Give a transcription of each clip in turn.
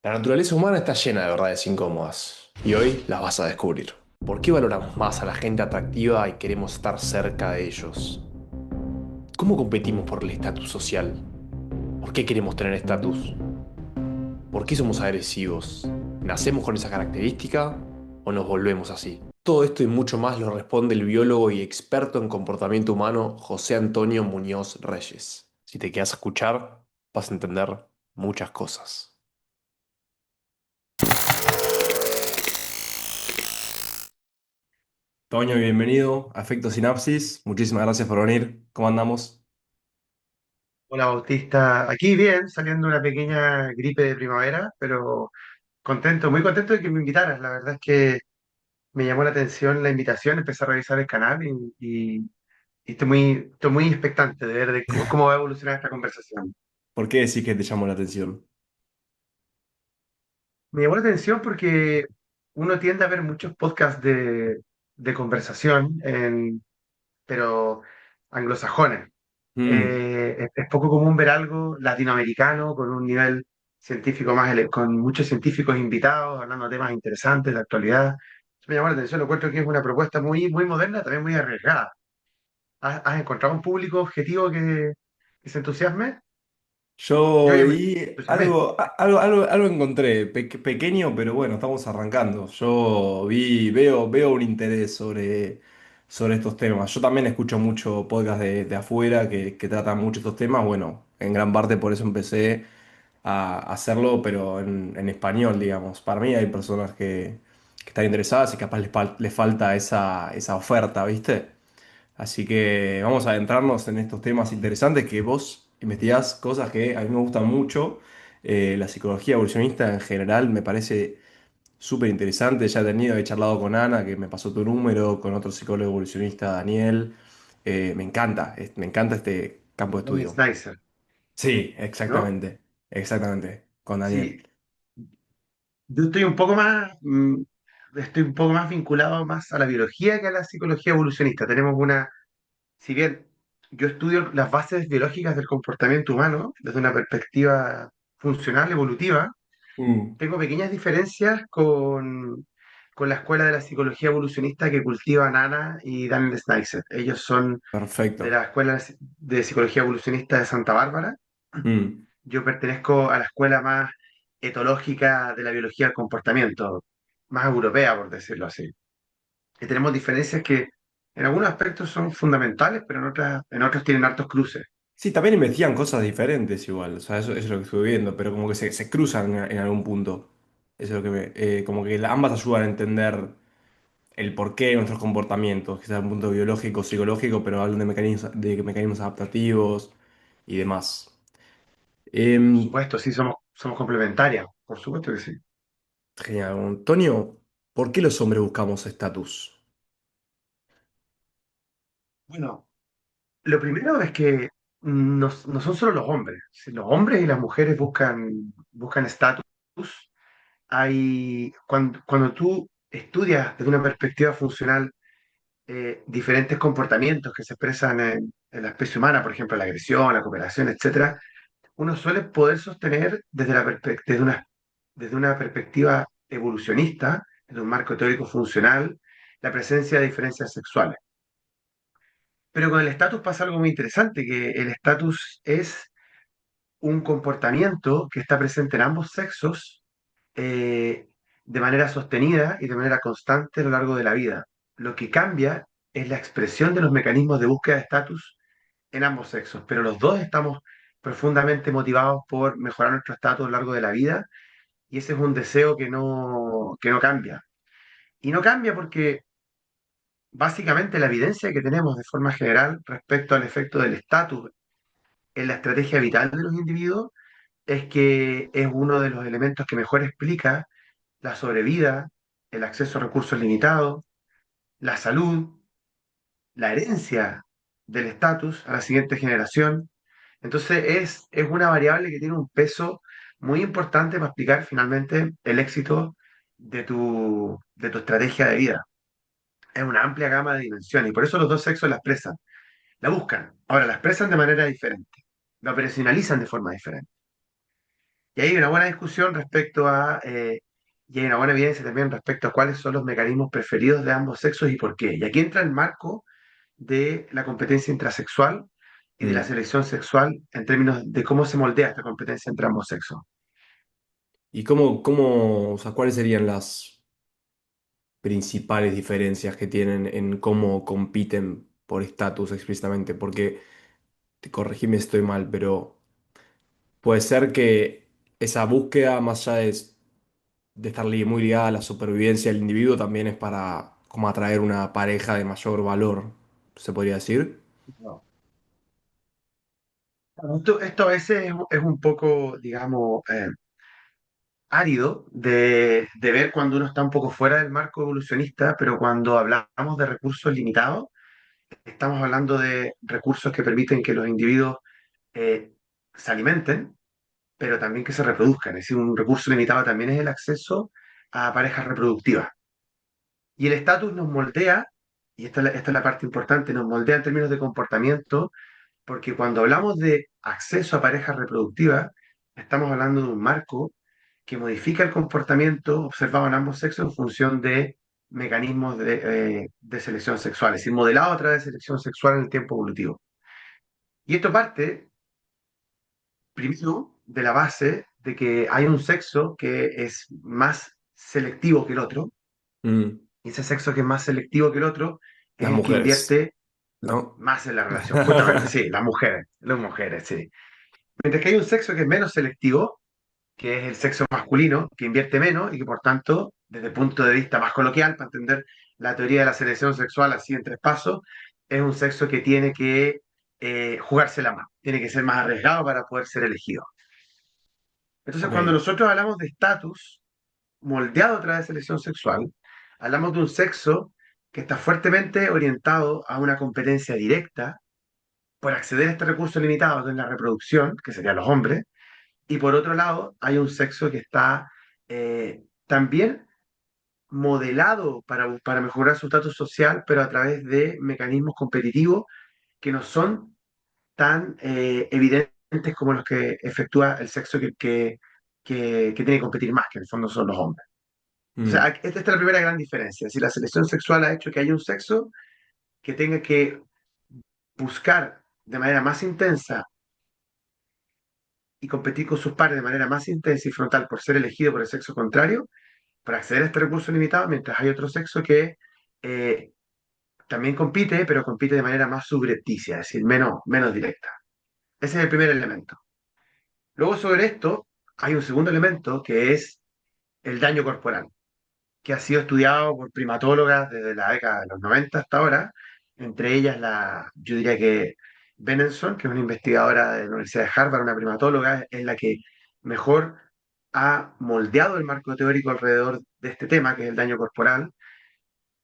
La naturaleza humana está llena de verdades incómodas y hoy las vas a descubrir. ¿Por qué valoramos más a la gente atractiva y queremos estar cerca de ellos? ¿Cómo competimos por el estatus social? ¿Por qué queremos tener estatus? ¿Por qué somos agresivos? ¿Nacemos con esa característica o nos volvemos así? Todo esto y mucho más lo responde el biólogo y experto en comportamiento humano José Antonio Muñoz Reyes. Si te quedas a escuchar, vas a entender muchas cosas. Toño, bienvenido a Efecto Sinapsis. Muchísimas gracias por venir. ¿Cómo andamos? Hola Bautista, aquí bien, saliendo una pequeña gripe de primavera, pero contento, muy contento de que me invitaras. La verdad es que me llamó la atención la invitación, empecé a revisar el canal y estoy muy expectante de ver de cómo va a evolucionar esta conversación. ¿Por qué decís que te llamó la atención? Me llamó la atención porque uno tiende a ver muchos podcasts de conversación, pero anglosajones. Mm, Es poco común ver algo latinoamericano con un nivel científico con muchos científicos invitados, hablando de temas interesantes de actualidad. Eso me llamó la atención, lo encuentro que es una propuesta muy moderna, también muy arriesgada. ¿Has encontrado un público objetivo que se entusiasme? Yo Yo me vi entusiasmé. algo encontré, pequeño, pero bueno, estamos arrancando. Veo un interés sobre estos temas. Yo también escucho mucho podcast de afuera que tratan mucho estos temas. Bueno, en gran parte por eso empecé a hacerlo, pero en español, digamos. Para mí hay personas que están interesadas y capaz les falta esa oferta, ¿viste? Así que vamos a adentrarnos en estos temas interesantes que vos investigás cosas que a mí me gustan mucho. La psicología evolucionista en general me parece súper interesante. Ya he charlado con Ana, que me pasó tu número, con otro psicólogo evolucionista, Daniel. Me encanta este campo de Daniel estudio. Snyder, Sí, ¿no? exactamente, con Daniel. Sí, yo estoy un poco más vinculado más a la biología que a la psicología evolucionista. Si bien yo estudio las bases biológicas del comportamiento humano desde una perspectiva funcional, evolutiva, Mm, tengo pequeñas diferencias con la escuela de la psicología evolucionista que cultivan Anna y Daniel Snyder. Ellos son de perfecto. la escuela de psicología evolucionista de Santa Bárbara. Mm. Yo pertenezco a la escuela más etológica de la biología del comportamiento, más europea, por decirlo así. Y tenemos diferencias que en algunos aspectos son fundamentales, pero en otros tienen hartos cruces. Sí, también investigan cosas diferentes igual, o sea, eso es lo que estuve viendo, pero como que se cruzan en algún punto. Eso es lo que como que ambas ayudan a entender el porqué de nuestros comportamientos, quizás un punto biológico, psicológico, pero hablan de mecanismos adaptativos y demás. Por Em, supuesto, sí, somos complementarias, por supuesto que sí. Genial. Antonio, ¿por qué los hombres buscamos estatus? Bueno, lo primero es que no son solo los hombres. Si los hombres y las mujeres buscan estatus, cuando tú estudias desde una perspectiva funcional diferentes comportamientos que se expresan en la especie humana, por ejemplo, la agresión, la cooperación, etcétera, uno suele poder sostener desde una perspectiva evolucionista, desde un marco teórico funcional, la presencia de diferencias sexuales. Pero con el estatus pasa algo muy interesante, que el estatus es un comportamiento que está presente en ambos sexos eh, de manera sostenida y de manera constante a lo largo de la vida. Lo que cambia es la expresión de los mecanismos de búsqueda de estatus en ambos sexos, pero los dos estamos profundamente motivados por mejorar nuestro estatus a lo largo de la vida y ese es un deseo que no cambia. Y no cambia porque básicamente la evidencia que tenemos de forma general respecto al efecto del estatus en la estrategia vital de los individuos es que es uno de los elementos que mejor explica la sobrevida, el acceso a recursos limitados, la salud, la herencia del estatus a la siguiente generación. Entonces es una variable que tiene un peso muy importante para explicar finalmente el éxito de tu estrategia de vida. Es una amplia gama de dimensiones y por eso los dos sexos la expresan, la buscan. Ahora, la expresan de manera diferente, la operacionalizan de forma diferente. Y hay una buena discusión respecto a, y hay una buena evidencia también respecto a cuáles son los mecanismos preferidos de ambos sexos y por qué. Y aquí entra el marco de la competencia intrasexual y de la Mm. selección sexual en términos de cómo se moldea esta competencia entre ambos sexos. ¿Y o sea, cuáles serían las principales diferencias que tienen en cómo compiten por estatus explícitamente? Porque, te corregime si estoy mal, pero puede ser que esa búsqueda, más allá de estar muy ligada a la supervivencia del individuo, también es para como atraer una pareja de mayor valor, se podría decir. No. Esto a veces es un poco, digamos, árido de ver cuando uno está un poco fuera del marco evolucionista, pero cuando hablamos de recursos limitados, estamos hablando de recursos que permiten que los individuos eh, se alimenten, pero también que se reproduzcan. Es decir, un recurso limitado también es el acceso a parejas reproductivas. Y el estatus nos moldea, y esta es la parte importante, nos moldea en términos de comportamiento, porque cuando hablamos de acceso a parejas reproductivas, estamos hablando de un marco que modifica el comportamiento observado en ambos sexos en función de mecanismos de selección sexual, es decir, modelado a través de selección sexual en el tiempo evolutivo. Y esto parte, primero, de la base de que hay un sexo que es más selectivo que el otro, Mm. y ese sexo que es más selectivo que el otro es Las el que mujeres, invierte ¿no? más en la relación. Justamente, sí, las mujeres, sí. Mientras que hay un sexo que es menos selectivo, que es el sexo masculino, que invierte menos y que por tanto, desde el punto de vista más coloquial, para entender la teoría de la selección sexual así en tres pasos, es un sexo que tiene que jugársela más, tiene que ser más arriesgado para poder ser elegido. Entonces, cuando Ok. nosotros hablamos de estatus moldeado a través de selección sexual, hablamos de un sexo que está fuertemente orientado a una competencia directa por acceder a este recurso limitado de la reproducción, que serían los hombres, y por otro lado hay un sexo que está también modelado para mejorar su estatus social, pero a través de mecanismos competitivos que no son tan evidentes como los que efectúa el sexo que tiene que competir más, que en el fondo son los hombres. O sea, Mm. esta es la primera gran diferencia. Si la selección sexual ha hecho que haya un sexo que tenga que buscar de manera más intensa y competir con sus pares de manera más intensa y frontal por ser elegido por el sexo contrario, para acceder a este recurso limitado, mientras hay otro sexo que eh, también compite, pero compite de manera más subrepticia, es decir, menos directa. Ese es el primer elemento. Luego sobre esto hay un segundo elemento que es el daño corporal, que ha sido estudiado por primatólogas desde la década de los 90 hasta ahora, entre ellas yo diría que Benenson, que es una investigadora de la Universidad de Harvard, una primatóloga, es la que mejor ha moldeado el marco teórico alrededor de este tema, que es el daño corporal,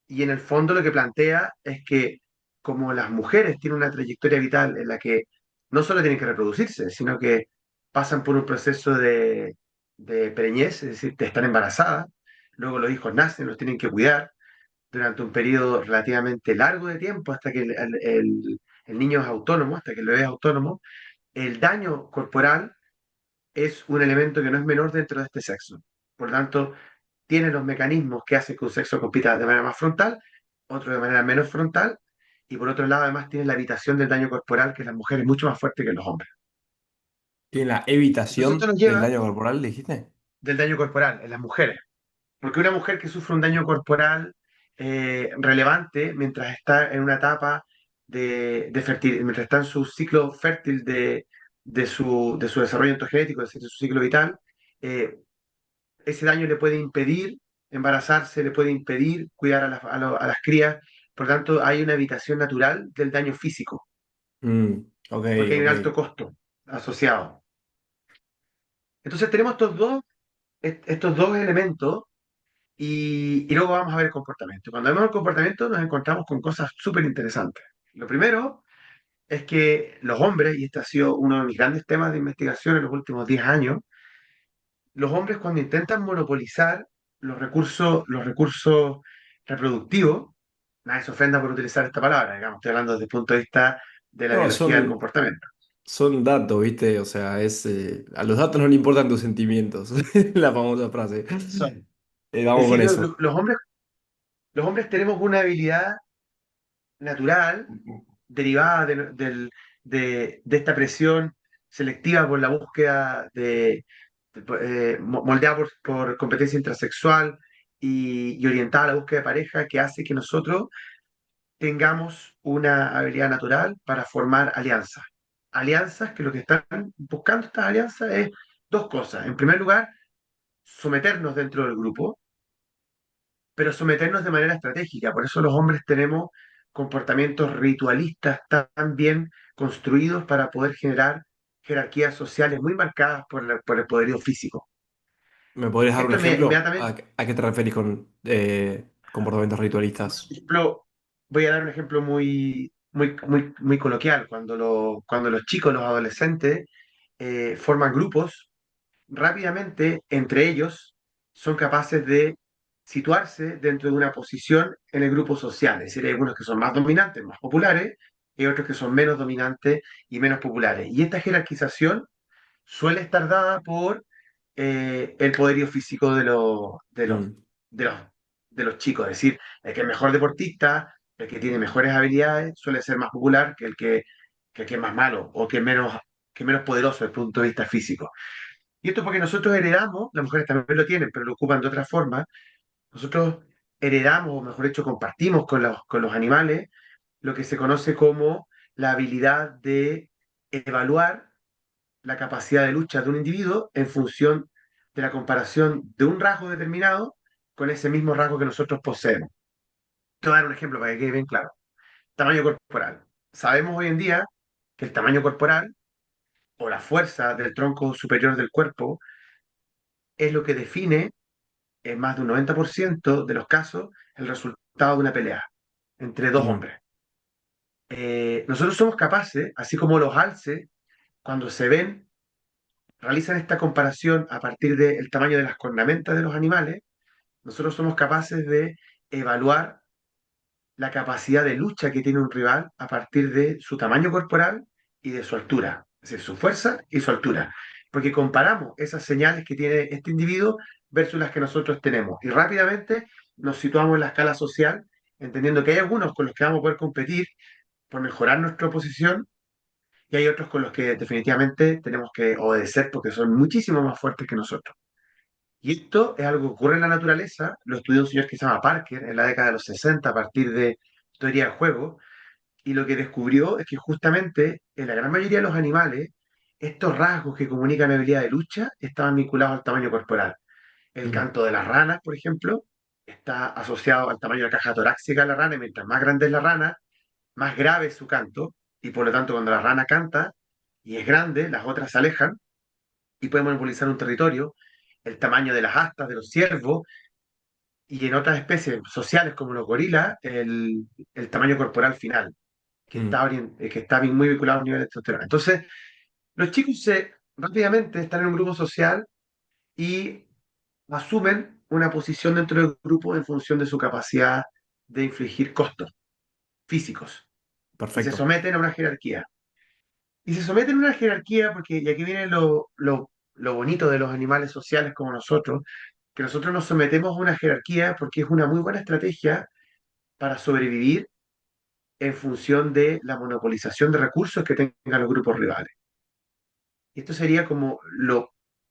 y en el fondo lo que plantea es que como las mujeres tienen una trayectoria vital en la que no solo tienen que reproducirse, sino que pasan por un proceso de preñez, es decir, de estar embarazadas, luego los hijos nacen, los tienen que cuidar durante un periodo relativamente largo de tiempo hasta que el niño es autónomo, hasta que el bebé es autónomo, el daño corporal es un elemento que no es menor dentro de este sexo. Por lo tanto, tiene los mecanismos que hacen que un sexo compita de manera más frontal, otro de manera menos frontal, y por otro lado, además, tiene la evitación del daño corporal, que en las mujeres es mucho más fuerte que en los hombres. ¿Tiene la Entonces, esto evitación nos del lleva daño corporal, dijiste? del daño corporal en las mujeres, porque una mujer que sufre un daño corporal relevante mientras está en una etapa mientras está en su ciclo fértil de su desarrollo endogenético, es decir, de su ciclo vital, eh, ese daño le puede impedir embarazarse, le puede impedir cuidar a las crías. Por lo tanto, hay una evitación natural del daño físico, Mm. Ok, porque hay un ok. alto costo asociado. Entonces tenemos estos dos elementos y luego vamos a ver el comportamiento. Cuando vemos el comportamiento nos encontramos con cosas súper interesantes. Lo primero es que los hombres, y este ha sido uno de mis grandes temas de investigación en los últimos 10 años, los hombres cuando intentan monopolizar los recursos reproductivos, nadie se ofenda por utilizar esta palabra, digamos, estoy hablando desde el punto de vista de la No, biología del son, comportamiento. son datos, ¿viste? O sea, a los datos no le importan tus sentimientos. La famosa frase. Son. Es Vamos con decir, eso. los hombres tenemos una habilidad natural derivada de esta presión selectiva por la búsqueda moldeada por competencia intrasexual y orientada a la búsqueda de pareja que hace que nosotros tengamos una habilidad natural para formar alianzas. Alianzas que lo que están buscando estas alianzas es dos cosas. En primer lugar, someternos dentro del grupo, pero someternos de manera estratégica. Por eso los hombres tenemos comportamientos ritualistas tan bien construidos para poder generar jerarquías sociales muy marcadas por el poderío físico. ¿Me podrías dar un Esto ejemplo? inmediatamente, A qué te referís con comportamientos por ritualistas? ejemplo, voy a dar un ejemplo muy coloquial. Cuando los chicos, los adolescentes, forman grupos, rápidamente entre ellos son capaces de situarse dentro de una posición en el grupo social. Es decir, hay algunos que son más dominantes, más populares, y otros que son menos dominantes y menos populares. Y esta jerarquización suele estar dada por el poderío físico Mm, de los, de los chicos. Es decir, el que es mejor deportista, el que tiene mejores habilidades, suele ser más popular que el que es más malo o que es menos poderoso desde el punto de vista físico. Y esto porque nosotros heredamos, las mujeres también lo tienen, pero lo ocupan de otra forma. Nosotros heredamos, o mejor dicho, compartimos con los animales lo que se conoce como la habilidad de evaluar la capacidad de lucha de un individuo en función de la comparación de un rasgo determinado con ese mismo rasgo que nosotros poseemos. Te voy a dar un ejemplo para que quede bien claro. Tamaño corporal. Sabemos hoy en día que el tamaño corporal o la fuerza del tronco superior del cuerpo es lo que define en más de un 90% de los casos el resultado de una pelea entre dos mm, hombres. Nosotros somos capaces, así como los alces, cuando se ven, realizan esta comparación a partir del tamaño de las cornamentas de los animales, nosotros somos capaces de evaluar la capacidad de lucha que tiene un rival a partir de su tamaño corporal y de su altura, es decir, su fuerza y su altura, porque comparamos esas señales que tiene este individuo versus las que nosotros tenemos y rápidamente nos situamos en la escala social, entendiendo que hay algunos con los que vamos a poder competir por mejorar nuestra posición y hay otros con los que definitivamente tenemos que obedecer porque son muchísimo más fuertes que nosotros. Y esto es algo que ocurre en la naturaleza, lo estudió un señor que se llama Parker en la década de los 60 a partir de teoría del juego, y lo que descubrió es que justamente en la gran mayoría de los animales, estos rasgos que comunican habilidad de lucha estaban vinculados al tamaño corporal. El mm, canto de las ranas, por ejemplo, está asociado al tamaño de la caja torácica de la rana, y mientras más grande es la rana, más grave es su canto, y por lo tanto cuando la rana canta y es grande, las otras se alejan y pueden monopolizar un territorio. El tamaño de las astas de los ciervos y en otras especies sociales como los gorilas, el tamaño corporal final mm. que está muy vinculado a un nivel de testosterona. Entonces, los chicos rápidamente están en un grupo social y asumen una posición dentro del grupo en función de su capacidad de infligir costos físicos y se Perfecto. someten a una jerarquía. Y se someten a una jerarquía porque, y aquí viene lo bonito de los animales sociales como nosotros, que nosotros nos sometemos a una jerarquía porque es una muy buena estrategia para sobrevivir en función de la monopolización de recursos que tengan los grupos rivales. Y esto sería como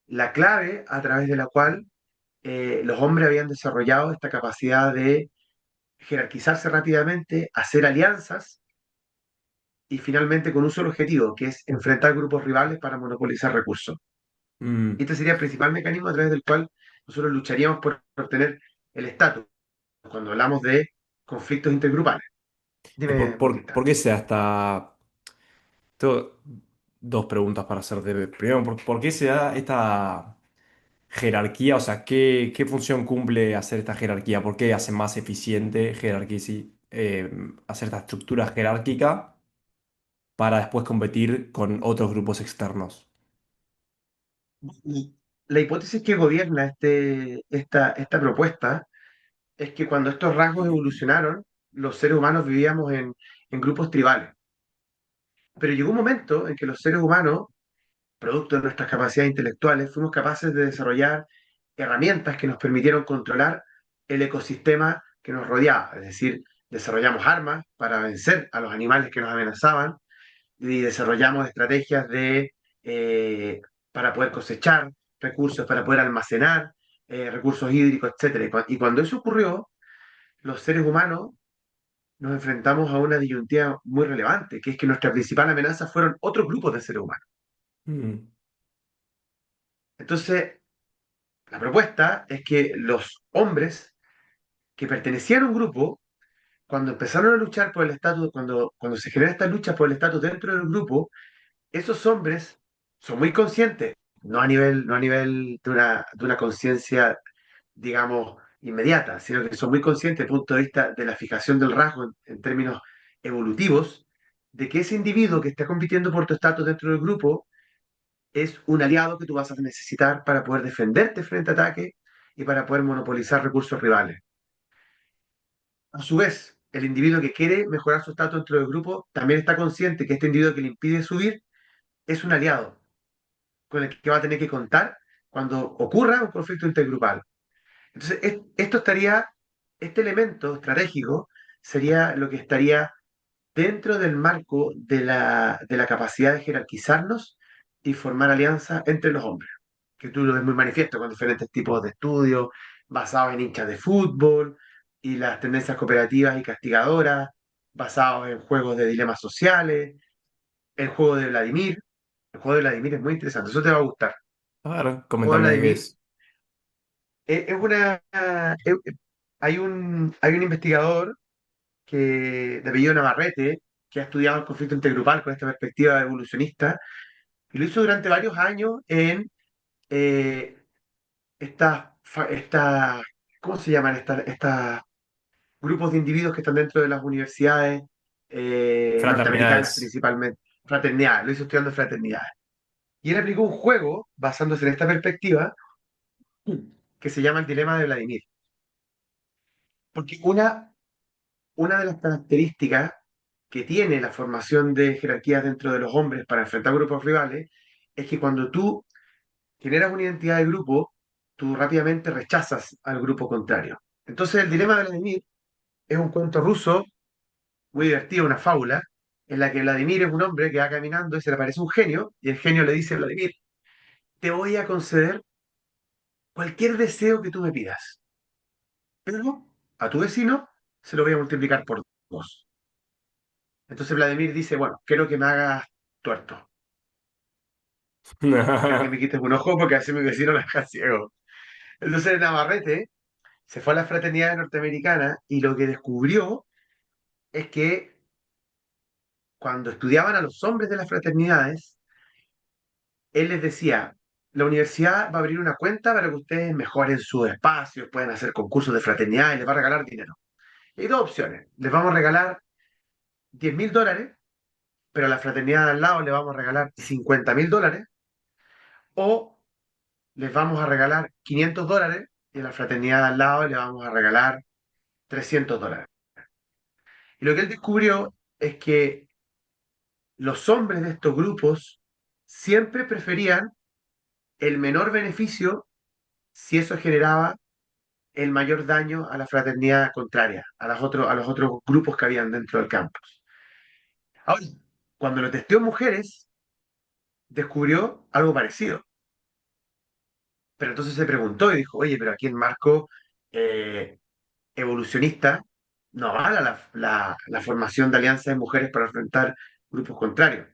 la clave a través de la cual los hombres habían desarrollado esta capacidad de jerarquizarse rápidamente, hacer alianzas y finalmente con un solo objetivo, que es enfrentar grupos rivales para monopolizar recursos. Y Mm. este sería el principal mecanismo a través del cual nosotros lucharíamos por obtener el estatus cuando hablamos de conflictos intergrupales. ¿Y Dime, por Bautista. qué se da esta... Tengo dos preguntas para hacerte. Primero, por qué se da esta jerarquía? O sea, ¿qué función cumple hacer esta jerarquía? ¿Por qué hace más eficiente hacer esta estructura jerárquica para después competir con otros grupos externos? Y la hipótesis que gobierna esta propuesta es que cuando estos rasgos evolucionaron, los seres humanos vivíamos en grupos tribales. Pero llegó un momento en que los seres humanos, producto de nuestras capacidades intelectuales, fuimos capaces de desarrollar herramientas que nos permitieron controlar el ecosistema que nos rodeaba. Es decir, desarrollamos armas para vencer a los animales que nos amenazaban y desarrollamos estrategias para poder cosechar recursos, para poder almacenar recursos hídricos, etcétera. Y cuando eso ocurrió, los seres humanos nos enfrentamos a una disyuntiva muy relevante, que es que nuestra principal amenaza fueron otros grupos de seres humanos. Mm. Entonces, la propuesta es que los hombres que pertenecían a un grupo, cuando empezaron a luchar por el estatus, cuando se genera esta lucha por el estatus dentro del grupo, esos hombres son muy conscientes, no a nivel de una conciencia, digamos, inmediata, sino que son muy conscientes desde el punto de vista de la fijación del rasgo en términos evolutivos, de que ese individuo que está compitiendo por tu estatus dentro del grupo es un aliado que tú vas a necesitar para poder defenderte frente a ataques y para poder monopolizar recursos rivales. A su vez, el individuo que quiere mejorar su estatus dentro del grupo también está consciente que este individuo que le impide subir es un aliado con el que va a tener que contar cuando ocurra un conflicto intergrupal. Entonces, este elemento estratégico sería lo que estaría dentro del marco de la capacidad de jerarquizarnos y formar alianzas entre los hombres, que tú lo ves muy manifiesto con diferentes tipos de estudios basados en hinchas de fútbol y las tendencias cooperativas y castigadoras, basados en juegos de dilemas sociales, el juego de Vladimir. El juego de Vladimir es muy interesante, eso te va a gustar. A ver, El juego de coméntame de qué Vladimir es. es una... hay un investigador de apellido Navarrete que ha estudiado el conflicto intergrupal con esta perspectiva evolucionista y lo hizo durante varios años en eh, estas, ¿cómo se llaman? Estas grupos de individuos que están dentro de las universidades norteamericanas Fraternidades. principalmente, fraternidades, lo hizo estudiando fraternidades. Y él aplicó un juego basándose en esta perspectiva que se llama el dilema de Vladimir. Porque una de las características que tiene la formación de jerarquías dentro de los hombres para enfrentar grupos rivales es que cuando tú generas una identidad de grupo, tú rápidamente rechazas al grupo contrario. Entonces el dilema de Vladimir es un cuento ruso muy divertido, una fábula, en la que Vladimir es un hombre que va caminando y se le aparece un genio, y el genio le dice a Vladimir, te voy a conceder cualquier deseo que tú me pidas, pero a tu vecino se lo voy a multiplicar por dos. Entonces Vladimir dice, bueno, quiero que me hagas tuerto, quiero que me quites un ojo porque así mi vecino me deja ciego. Entonces Navarrete se fue a la fraternidad norteamericana y lo que descubrió es que cuando estudiaban a los hombres de las fraternidades, él les decía, la universidad va a abrir una cuenta para que ustedes mejoren sus espacios, puedan hacer concursos de fraternidad y les va a regalar dinero. Y hay dos opciones, les vamos a regalar $10.000, pero a la fraternidad de al lado le vamos a regalar $50.000, o les vamos a regalar $500 y a la fraternidad de al lado le vamos a regalar $300. Y lo que él descubrió es que los hombres de estos grupos siempre preferían el menor beneficio si eso generaba el mayor daño a la fraternidad contraria, a los otros grupos que habían dentro del campus. Ahora, cuando lo testeó en mujeres, descubrió algo parecido. Pero entonces se preguntó y dijo, oye, pero aquí en marco eh, evolucionista no avala la formación de alianzas de mujeres para enfrentar grupos contrarios.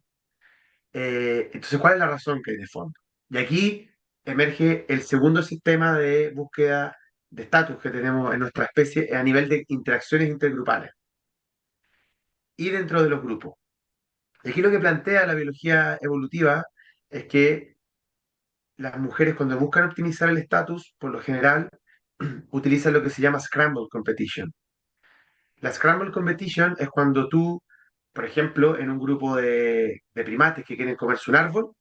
Entonces, ¿cuál es la razón que hay de fondo? Y aquí emerge el segundo sistema de búsqueda de estatus que tenemos en nuestra especie a nivel de interacciones intergrupales y dentro de los grupos. Y aquí lo que plantea la biología evolutiva es que las mujeres cuando buscan optimizar el estatus, por lo general, utilizan lo que se llama Scramble Competition. La Scramble Competition es cuando tú, por ejemplo, en un grupo de primates que quieren comerse un árbol,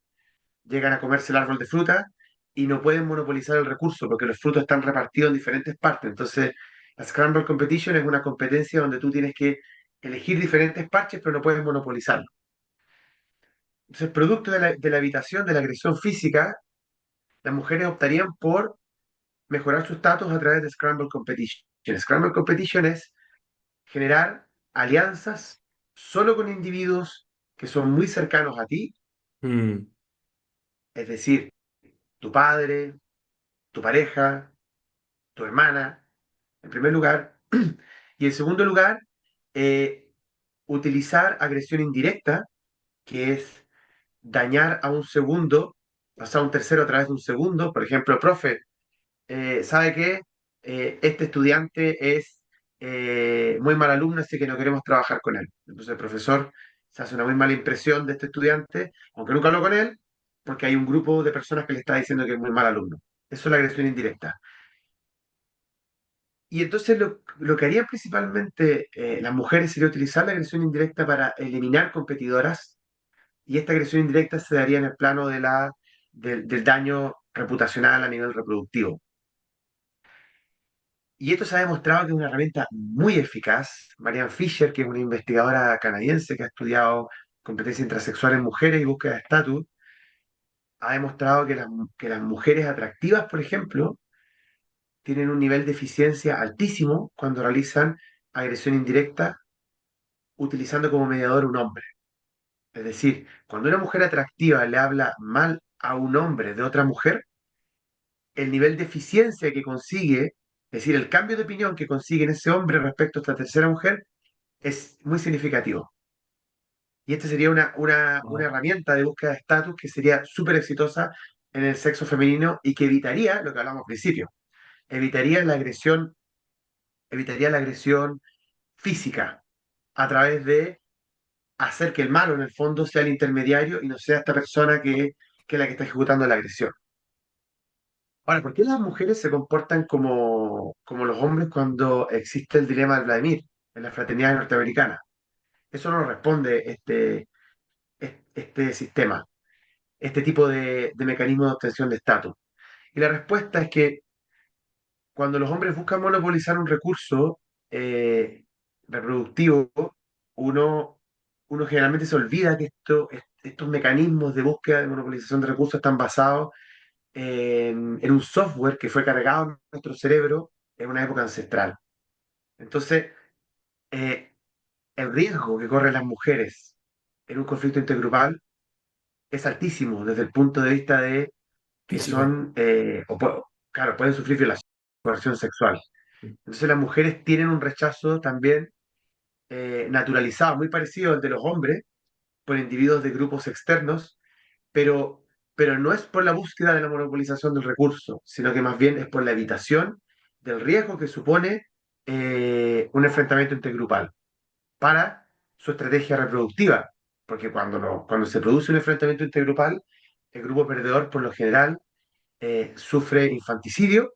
llegan a comerse el árbol de fruta y no pueden monopolizar el recurso porque los frutos están repartidos en diferentes partes. Entonces, la Scramble Competition es una competencia donde tú tienes que elegir diferentes parches, pero no puedes monopolizarlo. Entonces, producto de la evitación de la agresión física, las mujeres optarían por mejorar su estatus a través de Scramble Competition. Scramble Competition es generar alianzas solo con individuos que son muy cercanos a ti, Mm, es decir, tu padre, tu pareja, tu hermana, en primer lugar. Y en segundo lugar, eh, utilizar agresión indirecta, que es dañar a un segundo, o sea, a un tercero a través de un segundo. Por ejemplo, profe, ¿sabe qué? Este estudiante es muy mal alumno, así que no queremos trabajar con él. Entonces el profesor se hace una muy mala impresión de este estudiante, aunque nunca habló con él, porque hay un grupo de personas que le está diciendo que es muy mal alumno. Eso es la agresión indirecta. Y entonces lo que harían principalmente las mujeres sería utilizar la agresión indirecta para eliminar competidoras, y esta agresión indirecta se daría en el plano del daño reputacional a nivel reproductivo. Y esto se ha demostrado que es una herramienta muy eficaz. Marianne Fisher, que es una investigadora canadiense que ha estudiado competencia intrasexual en mujeres y búsqueda de estatus, ha demostrado que las mujeres atractivas, por ejemplo, tienen un nivel de eficiencia altísimo cuando realizan agresión indirecta utilizando como mediador un hombre. Es decir, cuando una mujer atractiva le habla mal a un hombre de otra mujer, el nivel de eficiencia que consigue, es decir, el cambio de opinión que consigue en ese hombre respecto a esta tercera mujer, es muy significativo. Y esta sería una herramienta de búsqueda de estatus que sería súper exitosa en el sexo femenino y que evitaría lo que hablamos al principio, evitaría evitaría la agresión física a través de hacer que el malo en el fondo sea el intermediario y no sea esta persona que es la que está ejecutando la agresión. Ahora, ¿por qué las mujeres se comportan como los hombres cuando existe el dilema de Vladimir en la fraternidad norteamericana? Eso no lo responde este sistema, este tipo de mecanismo de obtención de estatus. Y la respuesta es que cuando los hombres buscan monopolizar un recurso eh, reproductivo, uno, uno generalmente se olvida que estos mecanismos de búsqueda de monopolización de recursos están basados en un software que fue cargado en nuestro cerebro en una época ancestral. Entonces, eh, el riesgo que corren las mujeres en un conflicto intergrupal es altísimo desde el punto de vista de que físico. son, claro, pueden sufrir violación, coerción sexual. Entonces las mujeres tienen un rechazo también naturalizado, muy parecido al de los hombres, por individuos de grupos externos, pero, pero no es por la búsqueda de la monopolización del recurso, sino que más bien es por la evitación del riesgo que supone un enfrentamiento intergrupal para su estrategia reproductiva, porque cuando se produce un enfrentamiento intergrupal, el grupo perdedor por lo general sufre infanticidio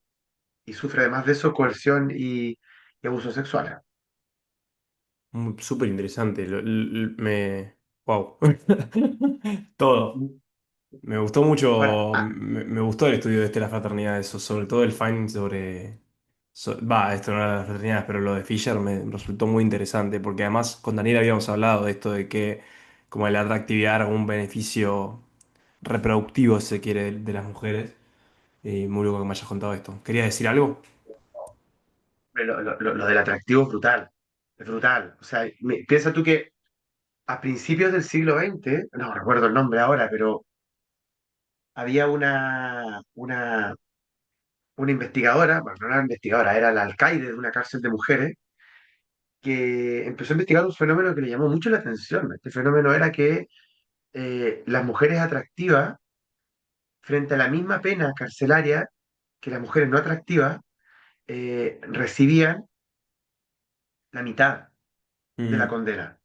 y sufre además de eso coerción y abuso sexual. Súper interesante. Wow. Todo. Me gustó Ahora, mucho, me gustó el estudio de la fraternidad, eso, sobre todo el finding sobre, esto no era las fraternidades, pero lo de Fisher me resultó muy interesante, porque además con Daniel habíamos hablado de esto de que como la atractividad era un beneficio reproductivo, si se quiere, de las mujeres, y muy loco que me hayas contado esto. ¿Quería decir algo? lo del atractivo es brutal. O sea, piensa tú que a principios del siglo XX, no recuerdo el nombre ahora, pero había una investigadora, bueno, no era investigadora, era la alcaide de una cárcel de mujeres, que empezó a investigar un fenómeno que le llamó mucho la atención. Este fenómeno era que las mujeres atractivas, frente a la misma pena carcelaria que las mujeres no atractivas, recibían la mitad de la Mm, condena.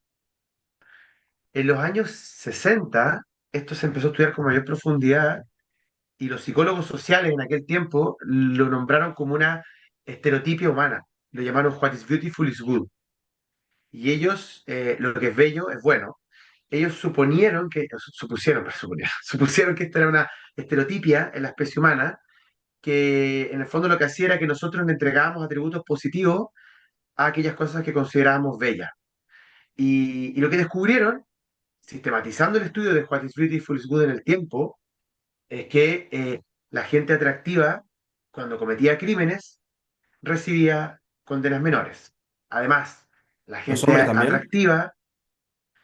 En los años 60 esto se empezó a estudiar con mayor profundidad y los psicólogos sociales en aquel tiempo lo nombraron como una estereotipia humana. Lo llamaron What is beautiful is good. Y ellos, lo que es bello es bueno. Ellos supusieron que esta era una estereotipia en la especie humana, que en el fondo lo que hacía era que nosotros le entregábamos atributos positivos a aquellas cosas que considerábamos bellas. Y lo que descubrieron sistematizando el estudio de What is Beautiful is Good en el tiempo, es que la gente atractiva, cuando cometía crímenes, recibía condenas menores. Además, la ¿Los gente hombres también? atractiva,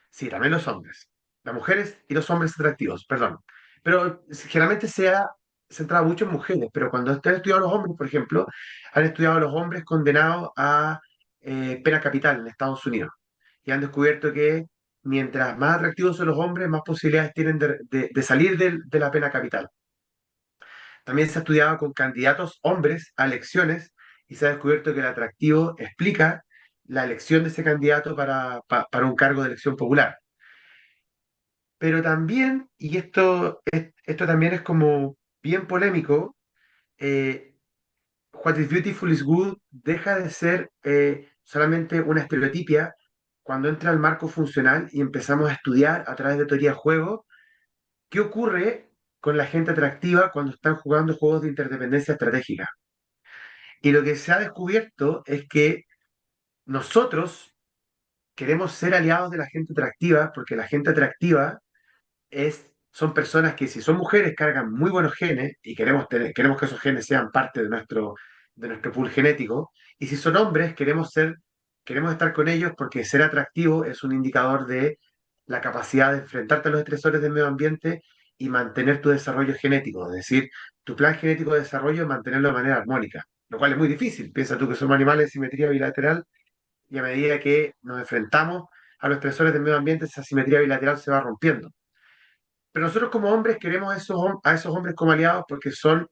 sí, también los hombres, las mujeres y los hombres atractivos, perdón. Pero generalmente se ha centrado mucho en mujeres, pero cuando han estudiado los hombres, por ejemplo, han estudiado a los hombres condenados a pena capital en Estados Unidos y han descubierto que mientras más atractivos son los hombres, más posibilidades tienen de salir de la pena capital. También se ha estudiado con candidatos hombres a elecciones y se ha descubierto que el atractivo explica la elección de ese candidato para un cargo de elección popular. Pero también, y esto también es como bien polémico, eh, What is Beautiful is Good deja de ser solamente una estereotipia cuando entra al marco funcional y empezamos a estudiar a través de teoría de juego qué ocurre con la gente atractiva cuando están jugando juegos de interdependencia estratégica. Y lo que se ha descubierto es que nosotros queremos ser aliados de la gente atractiva porque la gente atractiva son personas que si son mujeres cargan muy buenos genes y queremos que esos genes sean parte de nuestro pool genético. Y si son hombres, queremos estar con ellos porque ser atractivo es un indicador de la capacidad de enfrentarte a los estresores del medio ambiente y mantener tu desarrollo genético. Es decir, tu plan genético de desarrollo es mantenerlo de manera armónica, lo cual es muy difícil. Piensa tú que somos animales de simetría bilateral y a medida que nos enfrentamos a los estresores del medio ambiente, esa simetría bilateral se va rompiendo. Pero nosotros como hombres queremos a esos hombres como aliados porque son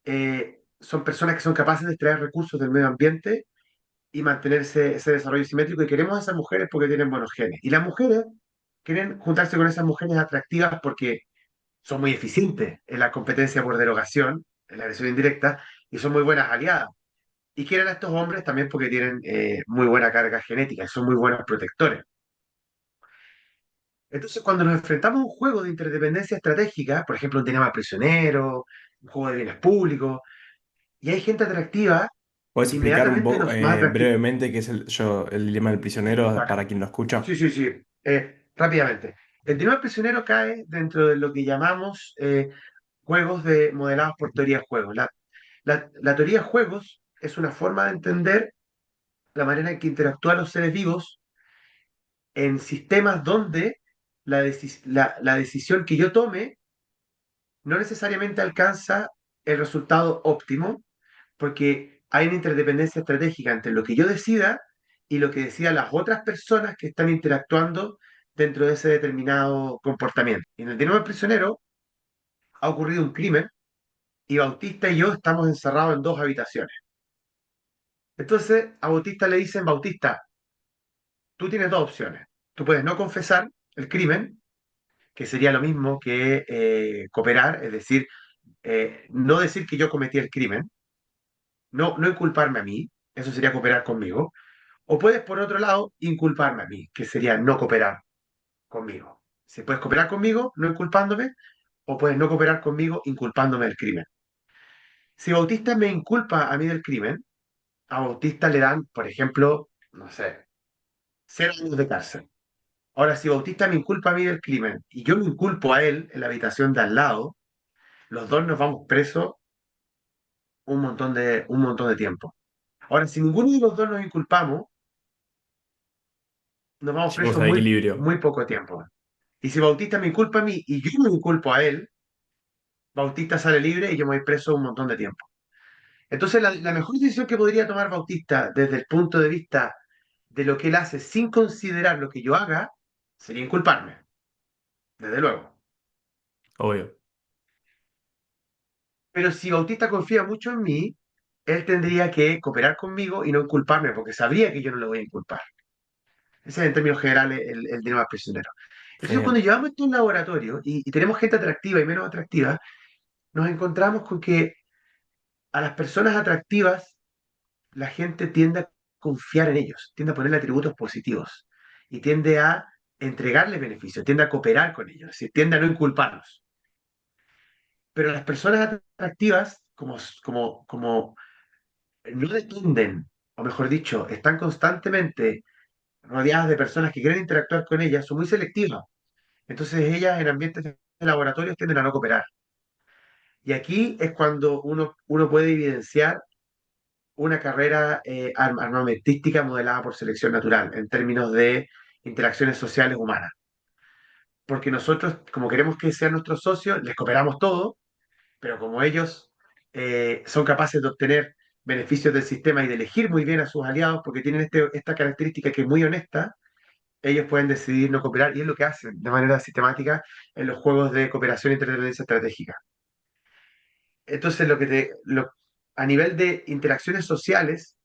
personas que son capaces de extraer recursos del medio ambiente y mantener ese desarrollo simétrico. Y queremos a esas mujeres porque tienen buenos genes. Y las mujeres quieren juntarse con esas mujeres atractivas porque son muy eficientes en la competencia por derogación, en la agresión indirecta, y son muy buenas aliadas. Y quieren a estos hombres también porque tienen muy buena carga genética y son muy buenos protectores. Entonces, cuando nos enfrentamos a un juego de interdependencia estratégica, por ejemplo, un dilema prisionero, un juego de bienes públicos, y hay gente atractiva, ¿Puedes explicar un inmediatamente poco los más atractivos. brevemente qué es el dilema del prisionero Exacto. para quien lo escucha? Sí, sí, sí. Rápidamente. El dilema prisionero cae dentro de lo que llamamos juegos modelados por teoría de juegos. La teoría de juegos es una forma de entender la manera en que interactúan los seres vivos en sistemas donde la decisión que yo tome no necesariamente alcanza el resultado óptimo, porque hay una interdependencia estratégica entre lo que yo decida y lo que decidan las otras personas que están interactuando dentro de ese determinado comportamiento. Y en el dilema del prisionero ha ocurrido un crimen y Bautista y yo estamos encerrados en dos habitaciones. Entonces a Bautista le dicen, Bautista, tú tienes dos opciones. Tú puedes no confesar el crimen, que sería lo mismo que cooperar, es decir, no decir que yo cometí el crimen, no inculparme a mí, eso sería cooperar conmigo, o puedes, por otro lado, inculparme a mí, que sería no cooperar conmigo. Si puedes cooperar conmigo, no inculpándome, o puedes no cooperar conmigo, inculpándome del crimen. Si Bautista me inculpa a mí del crimen, a Bautista le dan, por ejemplo, no sé, 0 años de cárcel. Ahora, si Bautista me inculpa a mí del crimen y yo me inculpo a él en la habitación de al lado, los dos nos vamos presos un montón de tiempo. Ahora, si ninguno de los dos nos inculpamos, nos vamos Llegamos presos al muy, equilibrio. muy poco tiempo. Y si Bautista me inculpa a mí y yo me inculpo a él, Bautista sale libre y yo me voy preso un montón de tiempo. Entonces, la mejor decisión que podría tomar Bautista desde el punto de vista de lo que él hace sin considerar lo que yo haga, sería inculparme, desde luego. Obvio. Pero si Bautista confía mucho en mí, él tendría que cooperar conmigo y no inculparme, porque sabría que yo no le voy a inculpar. Ese es en términos generales el dilema prisionero. Entonces, cuando Genial. llevamos esto a un laboratorio y tenemos gente atractiva y menos atractiva, nos encontramos con que a las personas atractivas la gente tiende a confiar en ellos, tiende a ponerle atributos positivos y tiende a entregarles beneficios, tiende a cooperar con ellos, es decir, tiende a no inculparlos. Pero las personas atractivas, como no dependen, o mejor dicho, están constantemente rodeadas de personas que quieren interactuar con ellas, son muy selectivas. Entonces ellas en ambientes de laboratorios tienden a no cooperar. Y aquí es cuando uno puede evidenciar una carrera armamentística modelada por selección natural en términos de interacciones sociales humanas. Porque nosotros, como queremos que sean nuestros socios, les cooperamos todo, pero como ellos son capaces de obtener beneficios del sistema y de elegir muy bien a sus aliados, porque tienen esta característica que es muy honesta, ellos pueden decidir no cooperar y es lo que hacen de manera sistemática en los juegos de cooperación e inteligencia estratégica. Entonces, a nivel de interacciones sociales,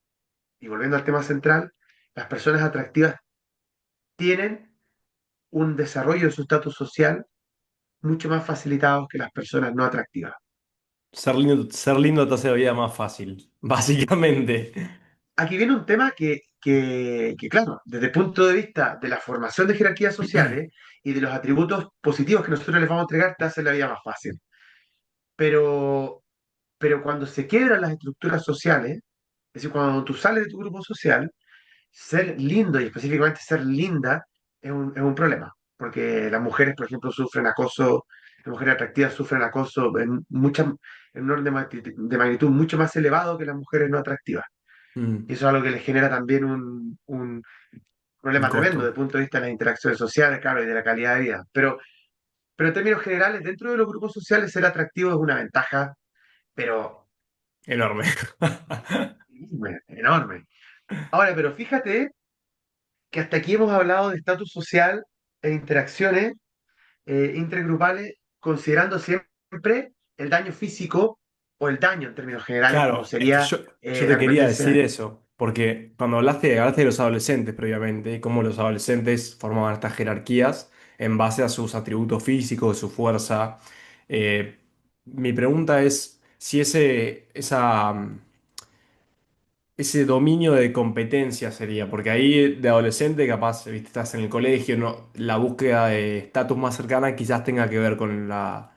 y volviendo al tema central, las personas atractivas tienen un desarrollo de su estatus social mucho más facilitado que las personas no atractivas. Ser lindo te hace la vida más fácil, básicamente. Aquí viene un tema claro, desde el punto de vista de la formación de jerarquías sociales y de los atributos positivos que nosotros les vamos a entregar, te hace la vida más fácil. Pero, pero cuando se quiebran las estructuras sociales, es decir, cuando tú sales de tu grupo social, ser lindo y específicamente ser linda es un problema, porque las mujeres, por ejemplo, sufren acoso, las mujeres atractivas sufren acoso en un orden de magnitud mucho más elevado que las mujeres no atractivas. Y Mm, eso es algo que les genera también un un problema tremendo desde costo. el punto de vista de las interacciones sociales, claro, y de la calidad de vida. Pero en términos generales, dentro de los grupos sociales, ser atractivo es una ventaja, pero Enorme. enorme, enorme. Ahora, pero fíjate que hasta aquí hemos hablado de estatus social e interacciones intergrupales, considerando siempre el daño físico o el daño en términos generales, como Claro, es que sería yo te la quería competencia. decir eso, porque cuando hablaste de los adolescentes previamente, y cómo los adolescentes formaban estas jerarquías en base a sus atributos físicos, su fuerza, eh, mi pregunta es si ese dominio de competencia sería, porque ahí de adolescente capaz, viste, estás en el colegio, no, la búsqueda de estatus más cercana quizás tenga que ver con la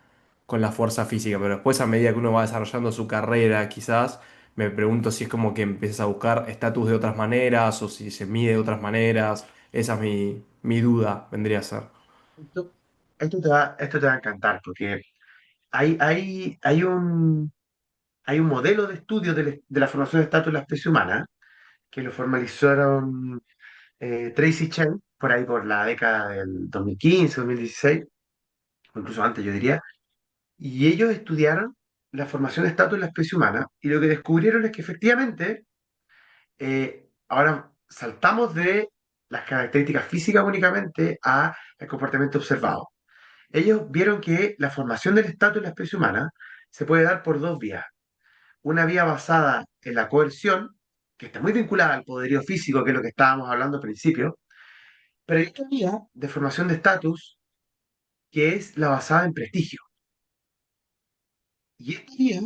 fuerza física, pero después a medida que uno va desarrollando su carrera, quizás me pregunto si es como que empiezas a buscar estatus de otras maneras o si se mide de otras maneras. Esa es mi duda, vendría a ser. Esto, esto te va a encantar, porque hay un modelo de estudio de la formación de estatus en la especie humana que lo formalizaron Tracy Chen, por ahí por la década del 2015, 2016, o incluso antes yo diría, y ellos estudiaron la formación de estatus en la especie humana y lo que descubrieron es que efectivamente ahora saltamos de las características físicas únicamente a el comportamiento observado. Ellos vieron que la formación del estatus en la especie humana se puede dar por dos vías. Una vía basada en la coerción, que está muy vinculada al poderío físico, que es lo que estábamos hablando al principio, pero hay otra vía de formación de estatus que es la basada en prestigio. Y esta vía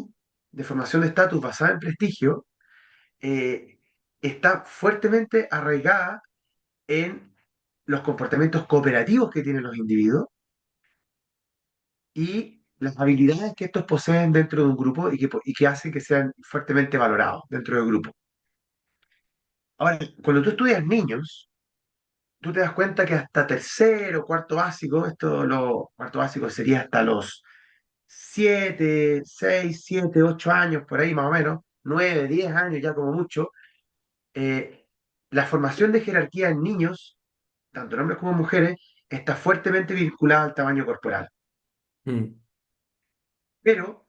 de formación de estatus basada en prestigio eh, está fuertemente arraigada en los comportamientos cooperativos que tienen los individuos y las habilidades que estos poseen dentro de un grupo y que hacen que sean fuertemente valorados dentro del grupo. Ahora, cuando tú estudias niños, tú te das cuenta que hasta tercero, cuarto básico, cuarto básico sería hasta los 7, 6, 7, 8 años, por ahí más o menos, 9, 10 años ya como mucho, eh, la formación de jerarquía en niños, tanto en hombres como en mujeres, está fuertemente vinculada al tamaño corporal. Mm, Pero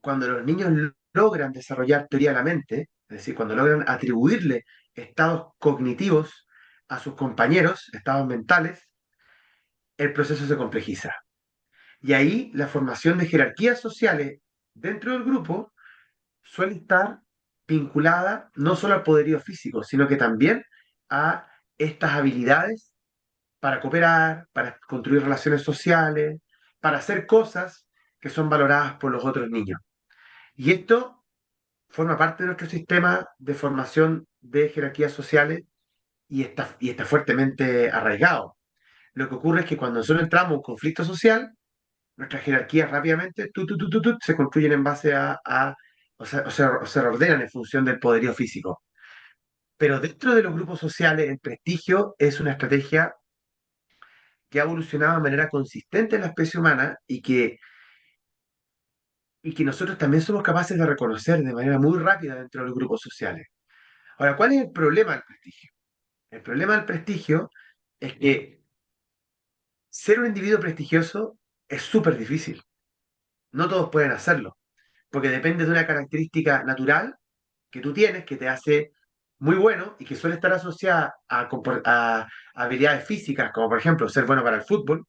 cuando los niños logran desarrollar teoría de la mente, es decir, cuando logran atribuirle estados cognitivos a sus compañeros, estados mentales, el proceso se complejiza. Y ahí la formación de jerarquías sociales dentro del grupo suele estar vinculada no solo al poderío físico, sino que también a estas habilidades para cooperar, para construir relaciones sociales, para hacer cosas que son valoradas por los otros niños. Y esto forma parte de nuestro sistema de formación de jerarquías sociales y está fuertemente arraigado. Lo que ocurre es que cuando nosotros entramos en un conflicto social, nuestras jerarquías rápidamente se construyen en base o se reordenan en función del poderío físico. Pero dentro de los grupos sociales, el prestigio es una estrategia que ha evolucionado de manera consistente en la especie humana y que nosotros también somos capaces de reconocer de manera muy rápida dentro de los grupos sociales. Ahora, ¿cuál es el problema del prestigio? El problema del prestigio es que ser un individuo prestigioso es súper difícil. No todos pueden hacerlo, porque depende de una característica natural que tú tienes que te hace muy bueno y que suele estar asociada a habilidades físicas, como por ejemplo ser bueno para el fútbol,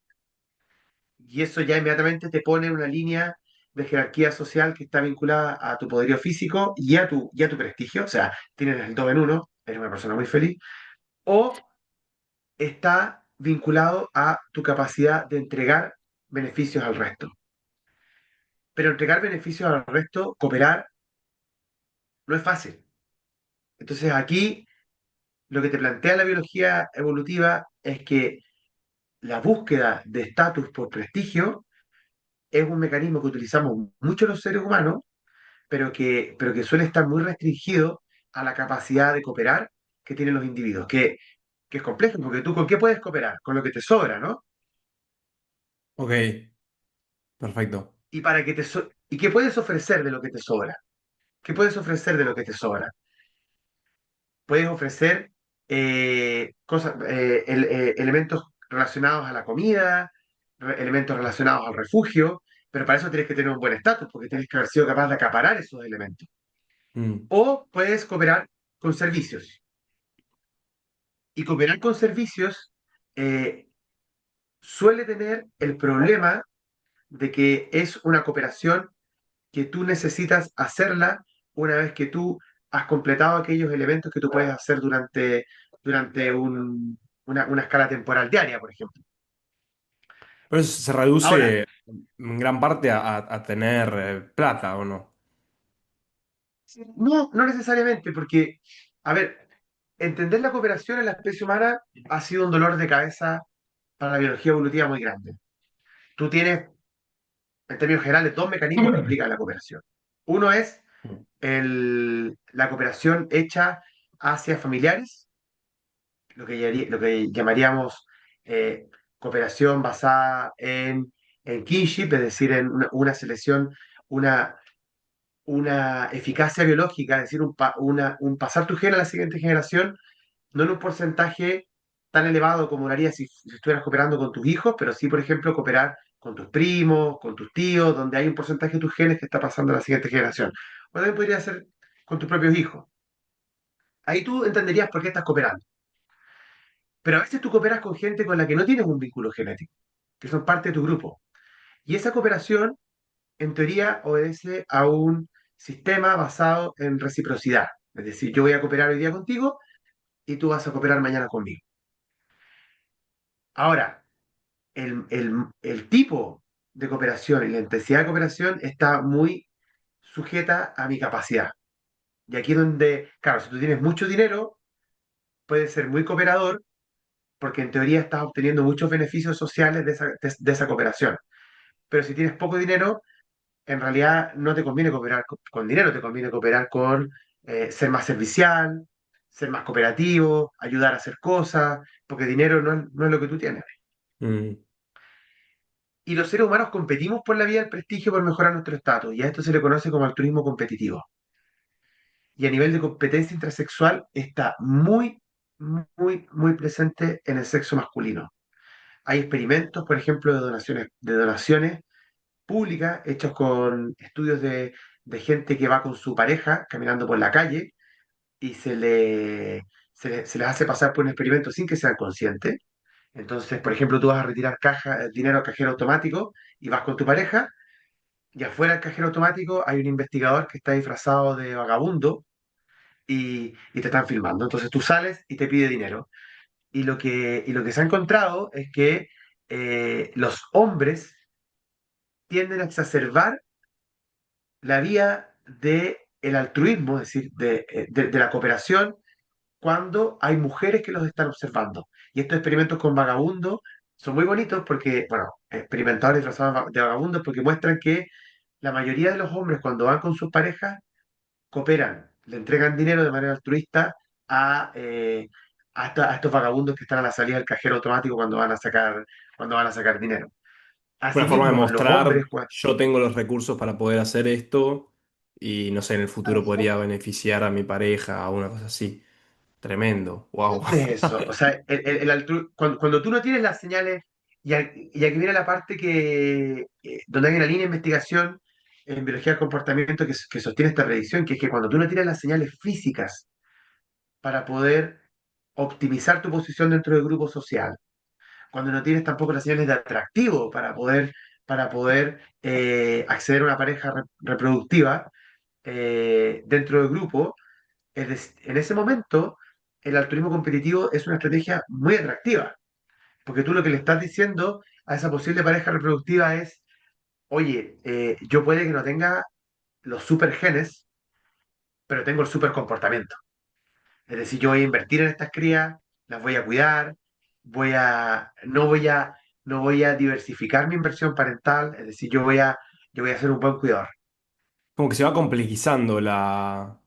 y eso ya inmediatamente te pone en una línea de jerarquía social que está vinculada a tu poderío físico y a tu prestigio, o sea, tienes el dos en uno, eres una persona muy feliz, o está vinculado a tu capacidad de entregar beneficios al resto. Pero entregar beneficios al resto, cooperar, no es fácil. Entonces aquí lo que te plantea la biología evolutiva es que la búsqueda de estatus por prestigio es un mecanismo que utilizamos muchos los seres humanos, pero que suele estar muy restringido a la capacidad de cooperar que tienen los individuos, que es complejo, porque tú con qué puedes cooperar, con lo que te sobra, ¿no? Ok, perfecto. ¿Y qué puedes ofrecer de lo que te sobra? ¿Qué puedes ofrecer de lo que te sobra? Puedes ofrecer elementos relacionados a la comida, elementos relacionados al refugio, pero para eso tienes que tener un buen estatus, porque tienes que haber sido capaz de acaparar esos elementos. Mm. O puedes cooperar con servicios. Y cooperar con servicios eh, suele tener el problema de que es una cooperación que tú necesitas hacerla una vez que tú has completado aquellos elementos que tú puedes hacer durante una escala temporal diaria, por ejemplo. Pero eso se Ahora, reduce en gran parte a tener plata, ¿o no? no necesariamente, porque, a ver, entender la cooperación en la especie humana ha sido un dolor de cabeza para la biología evolutiva muy grande. Tú tienes, en términos generales, dos mecanismos que implican la cooperación. Uno es la cooperación hecha hacia familiares, lo que llamaríamos eh, cooperación basada en kinship, es decir, en una selección, una, una eficacia biológica, es decir, un pasar tu gen a la siguiente generación, no en un porcentaje tan elevado como lo harías si estuvieras cooperando con tus hijos, pero sí, por ejemplo, cooperar con tus primos, con tus tíos, donde hay un porcentaje de tus genes que está pasando a la siguiente generación. O también podría ser con tus propios hijos. Ahí tú entenderías por qué estás cooperando. Pero a veces tú cooperas con gente con la que no tienes un vínculo genético, que son parte de tu grupo. Y esa cooperación, en teoría, obedece a un sistema basado en reciprocidad. Es decir, yo voy a cooperar hoy día contigo y tú vas a cooperar mañana conmigo. Ahora, el tipo de cooperación y la intensidad de cooperación está muy sujeta a mi capacidad. Y aquí es donde, claro, si tú tienes mucho dinero, puedes ser muy cooperador porque en teoría estás obteniendo muchos beneficios sociales de esa cooperación. Pero si tienes poco dinero, en realidad no te conviene cooperar con dinero, te conviene cooperar con ser más servicial, ser más cooperativo, ayudar a hacer cosas, porque dinero no es lo que tú tienes. Mm. Y los seres humanos competimos por la vía del prestigio por mejorar nuestro estatus, y a esto se le conoce como altruismo competitivo. Y a nivel de competencia intrasexual está muy presente en el sexo masculino. Hay experimentos, por ejemplo, de donaciones públicas hechos con estudios de gente que va con su pareja caminando por la calle y se les hace pasar por un experimento sin que sean conscientes. Entonces, por ejemplo, tú vas a retirar dinero al cajero automático y vas con tu pareja y afuera del cajero automático hay un investigador que está disfrazado de vagabundo y te están filmando. Entonces tú sales y te pide dinero. Y lo que se ha encontrado es que los hombres tienden a exacerbar la vía del altruismo, es decir, de la cooperación, cuando hay mujeres que los están observando. Y estos experimentos con vagabundos son muy bonitos porque, bueno, experimentadores disfrazados de vagabundos porque muestran que la mayoría de los hombres cuando van con sus parejas cooperan, le entregan dinero de manera altruista a, a estos vagabundos que están a la salida del cajero automático cuando van a sacar dinero. Una forma de Asimismo, los hombres, mostrar, yo tengo los recursos para poder hacer esto y no sé, en el futuro podría beneficiar a mi pareja, a una cosa así. Tremendo, wow. de eso. O sea, cuando tú no tienes las señales, y aquí viene la parte donde hay una línea de investigación en biología del comportamiento que sostiene esta predicción, que es que cuando tú no tienes las señales físicas para poder optimizar tu posición dentro del grupo social, cuando no tienes tampoco las señales de atractivo para poder acceder a una pareja reproductiva dentro del grupo, en ese momento el altruismo competitivo es una estrategia muy atractiva, porque tú lo que le estás diciendo a esa posible pareja reproductiva es, oye, yo puede que no tenga los super genes, pero tengo el super comportamiento. Es decir, yo voy a invertir en estas crías, las voy a cuidar, voy a, no voy a, no voy a diversificar mi inversión parental, es decir, yo voy a ser un buen cuidador. Como que se va complejizando la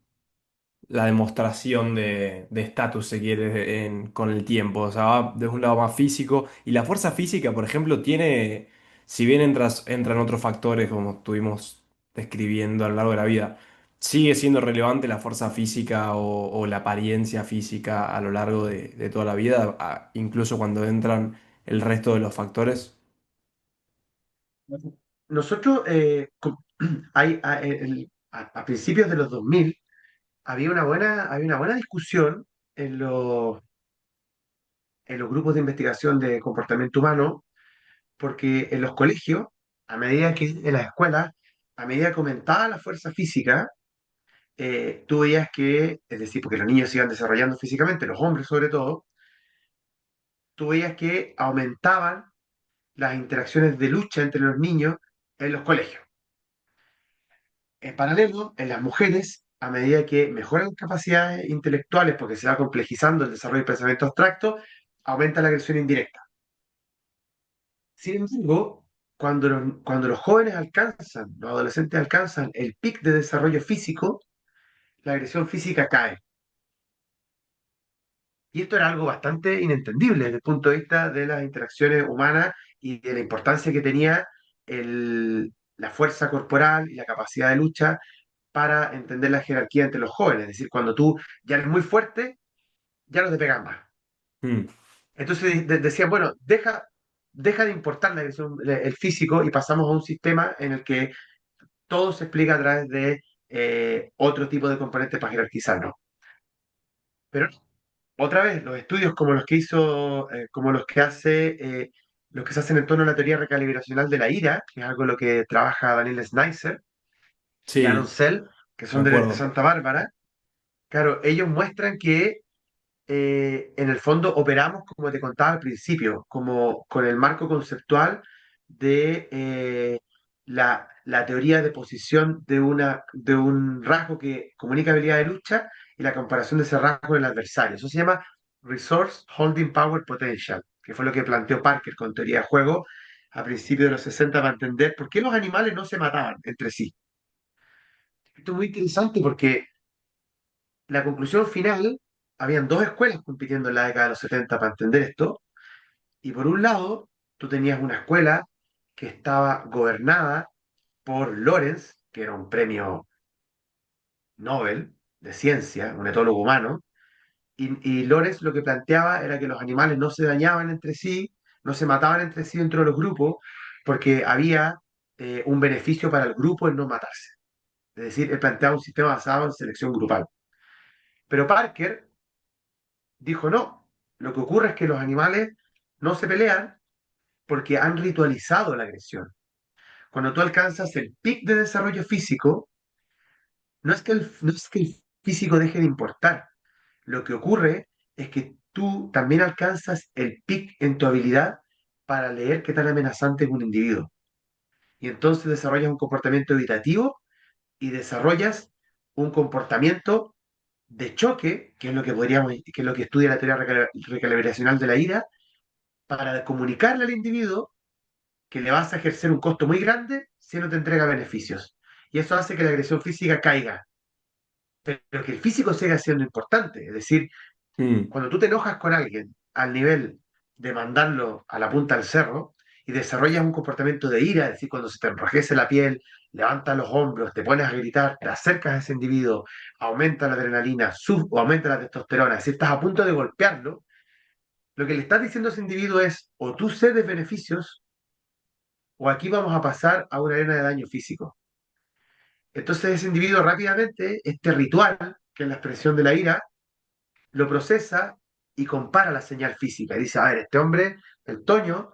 demostración de estatus, se quiere, con el tiempo. O sea, va desde un lado más físico. Y la fuerza física, por ejemplo, tiene, si bien entran otros factores, como estuvimos describiendo a lo largo de la vida, sigue siendo relevante la fuerza física o la apariencia física a lo largo de toda la vida, incluso cuando entran el resto de los factores. Nosotros, a principios de los 2000 había una buena discusión en los grupos de investigación de comportamiento humano, porque en los colegios, en las escuelas, a medida que aumentaba la fuerza física, tú veías que, es decir, porque los niños se iban desarrollando físicamente, los hombres sobre todo, tú veías que aumentaban las interacciones de lucha entre los niños en los colegios. En paralelo, en las mujeres, a medida que mejoran las capacidades intelectuales, porque se va complejizando el desarrollo del pensamiento abstracto, aumenta la agresión indirecta. Sin embargo, cuando los jóvenes alcanzan, los adolescentes alcanzan el pic de desarrollo físico, la agresión física cae. Y esto era algo bastante inentendible desde el punto de vista de las interacciones humanas y de la importancia que tenía la fuerza corporal y la capacidad de lucha para entender la jerarquía entre los jóvenes. Es decir, cuando tú ya eres muy fuerte, ya no te pegan más. Mm. Entonces decían, bueno, deja de importar la agresión, el físico, y pasamos a un sistema en el que todo se explica a través de otro tipo de componentes para jerarquizarnos. Pero otra vez, los estudios como los que los que se hacen en torno a la teoría recalibracional de la ira, que es algo en lo que trabaja Daniel Snyder y Aaron Sí, Sell, que me son de acuerdo. Santa Bárbara. Claro, ellos muestran que en el fondo operamos, como te contaba al principio, como con el marco conceptual de la teoría de posición de un rasgo que comunica habilidad de lucha y la comparación de ese rasgo con el adversario. Eso se llama Resource Holding Power Potential, que fue lo que planteó Parker con teoría de juego a principios de los 60 para entender por qué los animales no se mataban entre sí. Esto es muy interesante porque la conclusión final, habían dos escuelas compitiendo en la década de los 70 para entender esto, y por un lado, tú tenías una escuela que estaba gobernada por Lorenz, que era un premio Nobel de ciencia, un etólogo humano, y Lorenz lo que planteaba era que los animales no se dañaban entre sí, no se mataban entre sí dentro de los grupos, porque había un beneficio para el grupo en no matarse. Es decir, él planteaba un sistema basado en selección grupal. Pero Parker dijo no, lo que ocurre es que los animales no se pelean porque han ritualizado la agresión. Cuando tú alcanzas el pic de desarrollo físico, no es que el físico deje de importar. Lo que ocurre es que tú también alcanzas el pic en tu habilidad para leer qué tan amenazante es un individuo. Y entonces desarrollas un comportamiento evitativo y desarrollas un comportamiento de choque, que es lo que estudia la teoría recalibracional de la ira, para comunicarle al individuo que le vas a ejercer un costo muy grande si no te entrega beneficios. Y eso hace que la agresión física caiga, pero que el físico siga siendo importante. Es decir, Mm. Cuando tú te enojas con alguien al nivel de mandarlo a la punta del cerro y desarrollas un comportamiento de ira, es decir, cuando se te enrojece la piel, levantas los hombros, te pones a gritar, te acercas a ese individuo, aumenta la adrenalina, o aumenta la testosterona, es decir, estás a punto de golpearlo, lo que le estás diciendo a ese individuo es, o tú cedes beneficios, o aquí vamos a pasar a una arena de daño físico. Entonces ese individuo rápidamente, este ritual, que es la expresión de la ira, lo procesa y compara la señal física. Y dice, a ver, este hombre, el Toño,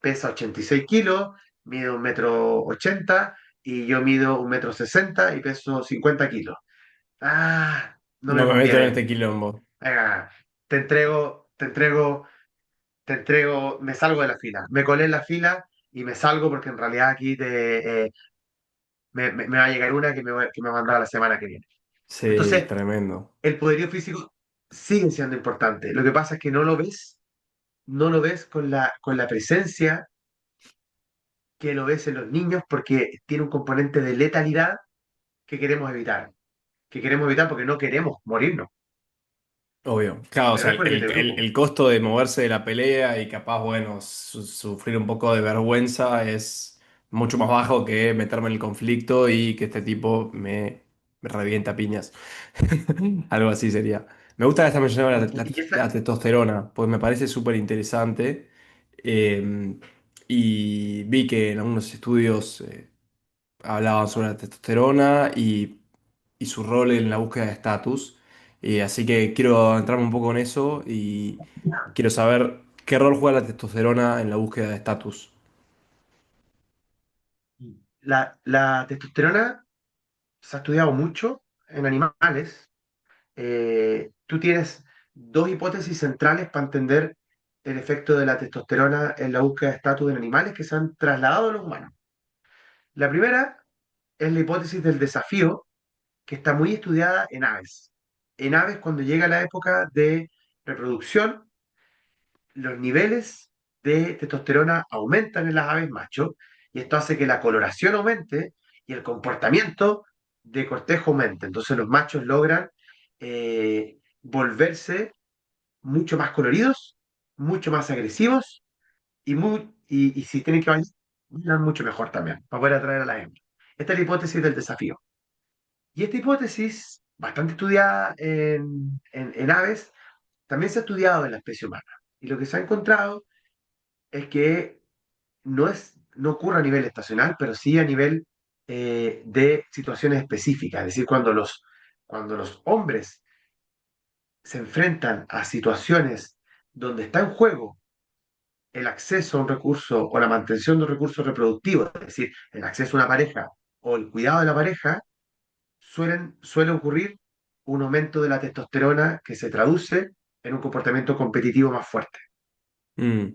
pesa 86 kilos, mide 1,80 m y yo mido 1,60 m y peso 50 kilos. Ah, no me No me meto en conviene. este quilombo. Venga, te entrego, me salgo de la fila. Me colé en la fila y me salgo porque en realidad aquí me va a llegar una que me va a mandar la semana que viene. Sí, Entonces, tremendo. el poderío físico sigue siendo importante. Lo que pasa es que no lo ves con la presencia que lo ves en los niños porque tiene un componente de letalidad que queremos evitar. Que queremos evitar porque no queremos morirnos, Obvio. Claro, o pero sea, es porque te grupo. el costo de moverse de la pelea y capaz, bueno, sufrir un poco de vergüenza es mucho más bajo que meterme en el conflicto y que este tipo me revienta a piñas. Algo así sería. Me gusta que estás mencionando Y, y- y esa, la testosterona, pues me parece súper interesante. Eh, y vi que en algunos estudios hablaban sobre la testosterona y su rol en la búsqueda de estatus. Así que quiero entrarme un poco en eso y quiero saber qué rol juega la testosterona en la búsqueda de estatus. la testosterona se ha estudiado mucho en animales. Tú tienes dos hipótesis centrales para entender el efecto de la testosterona en la búsqueda de estatus en animales que se han trasladado a los humanos. La primera es la hipótesis del desafío, que está muy estudiada en aves. En aves, cuando llega la época de reproducción, los niveles de testosterona aumentan en las aves macho y esto hace que la coloración aumente y el comportamiento de cortejo aumente. Entonces los machos logran volverse mucho más coloridos, mucho más agresivos y si tienen que bailar mucho mejor también, para poder atraer a la hembra. Esta es la hipótesis del desafío. Y esta hipótesis, bastante estudiada en aves, también se ha estudiado en la especie humana. Y lo que se ha encontrado es que no ocurre a nivel estacional, pero sí a nivel de situaciones específicas. Es decir, cuando los hombres se enfrentan a situaciones donde está en juego el acceso a un recurso o la mantención de un recurso reproductivo, es decir, el acceso a una pareja o el cuidado de la pareja, suele ocurrir un aumento de la testosterona que se traduce en un comportamiento competitivo más fuerte. Mm,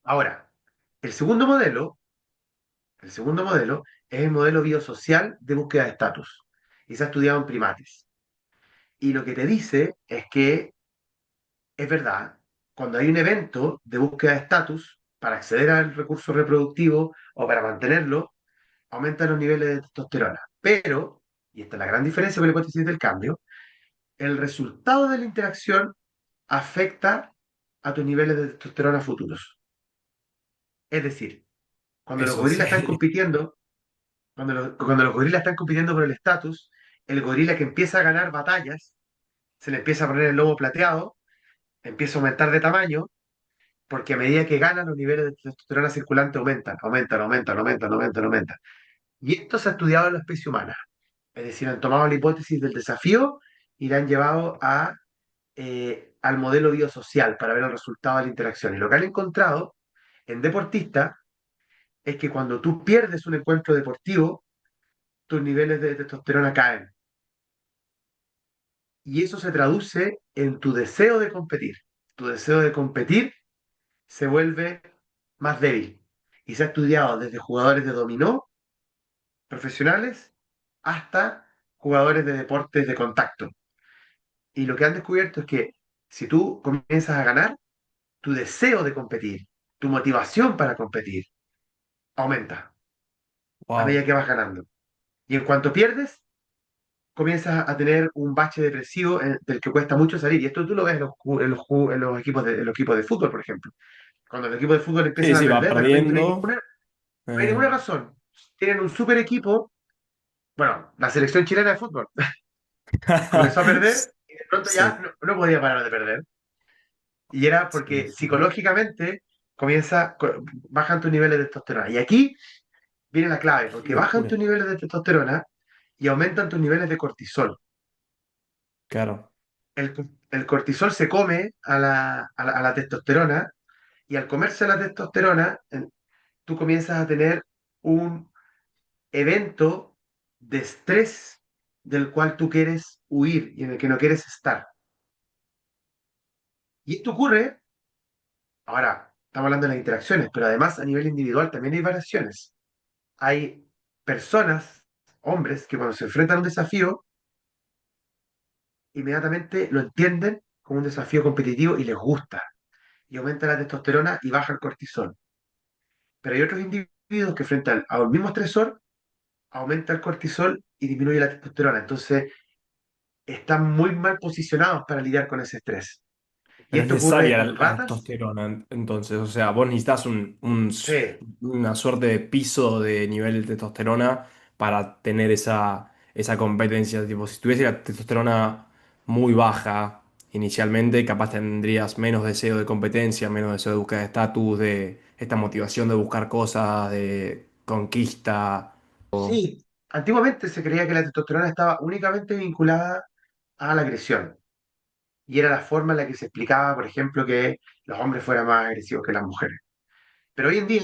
Ahora, el segundo modelo, el segundo modelo es el modelo biosocial de búsqueda de estatus y se ha estudiado en primates. Y lo que te dice es que es verdad, cuando hay un evento de búsqueda de estatus para acceder al recurso reproductivo o para mantenerlo, aumentan los niveles de testosterona. Pero, y esta es la gran diferencia con la hipótesis del cambio, el resultado de la interacción afecta a tus niveles de testosterona futuros. Es decir, cuando los eso gorilas están sí. compitiendo, cuando los gorilas están compitiendo por el estatus, el gorila que empieza a ganar batallas, se le empieza a poner el lomo plateado, empieza a aumentar de tamaño, porque a medida que ganan los niveles de testosterona circulante aumentan, aumentan, aumentan, aumentan, aumentan, aumentan. Y esto se ha estudiado en la especie humana. Es decir, han tomado la hipótesis del desafío y la han llevado al modelo biosocial para ver el resultado de la interacción. Y lo que han encontrado en deportistas es que cuando tú pierdes un encuentro deportivo, tus niveles de testosterona caen. Y eso se traduce en tu deseo de competir. Tu deseo de competir se vuelve más débil. Y se ha estudiado desde jugadores de dominó profesionales hasta jugadores de deportes de contacto. Y lo que han descubierto es que si tú comienzas a ganar, tu deseo de competir, tu motivación para competir, aumenta a medida Wow. que vas ganando. Y en cuanto pierdes, comienzas a tener un bache depresivo del que cuesta mucho salir. Y esto tú lo ves en los en los equipos de fútbol, por ejemplo. Cuando los equipos de fútbol Sí, empiezan a sí, va perder, de repente perdiendo. no hay ninguna eh. razón. Tienen un super equipo. Bueno, la selección chilena de fútbol comenzó a perder y de pronto ya Sí, no podía parar de perder. Y era sí, porque sí. psicológicamente bajan tus niveles de testosterona. Y aquí viene la clave, Qué porque bajan locura. tus niveles de testosterona y aumentan tus niveles de cortisol. Claro. El cortisol se come a la testosterona y al comerse la testosterona, tú comienzas a tener un evento de estrés del cual tú quieres huir y en el que no quieres estar. Y esto ocurre, ahora estamos hablando de las interacciones, pero además a nivel individual también hay variaciones. Hay personas, hombres, que cuando se enfrentan a un desafío, inmediatamente lo entienden como un desafío competitivo y les gusta. Y aumenta la testosterona y baja el cortisol. Pero hay otros individuos que frente al mismo estresor, aumenta el cortisol y disminuye la testosterona. Entonces, están muy mal posicionados para lidiar con ese estrés. Y Pero es esto ocurre necesaria en la ratas. testosterona, entonces, o sea, vos necesitas Sí, una suerte de piso de nivel de testosterona para tener esa competencia. Tipo, si tuviese la testosterona muy baja inicialmente, capaz tendrías menos deseo de competencia, menos deseo de búsqueda de estatus, de esta motivación de buscar cosas, de conquista. sí. Antiguamente se creía que la testosterona estaba únicamente vinculada a la agresión. Y era la forma en la que se explicaba, por ejemplo, que los hombres fueran más agresivos que las mujeres. Pero hoy en día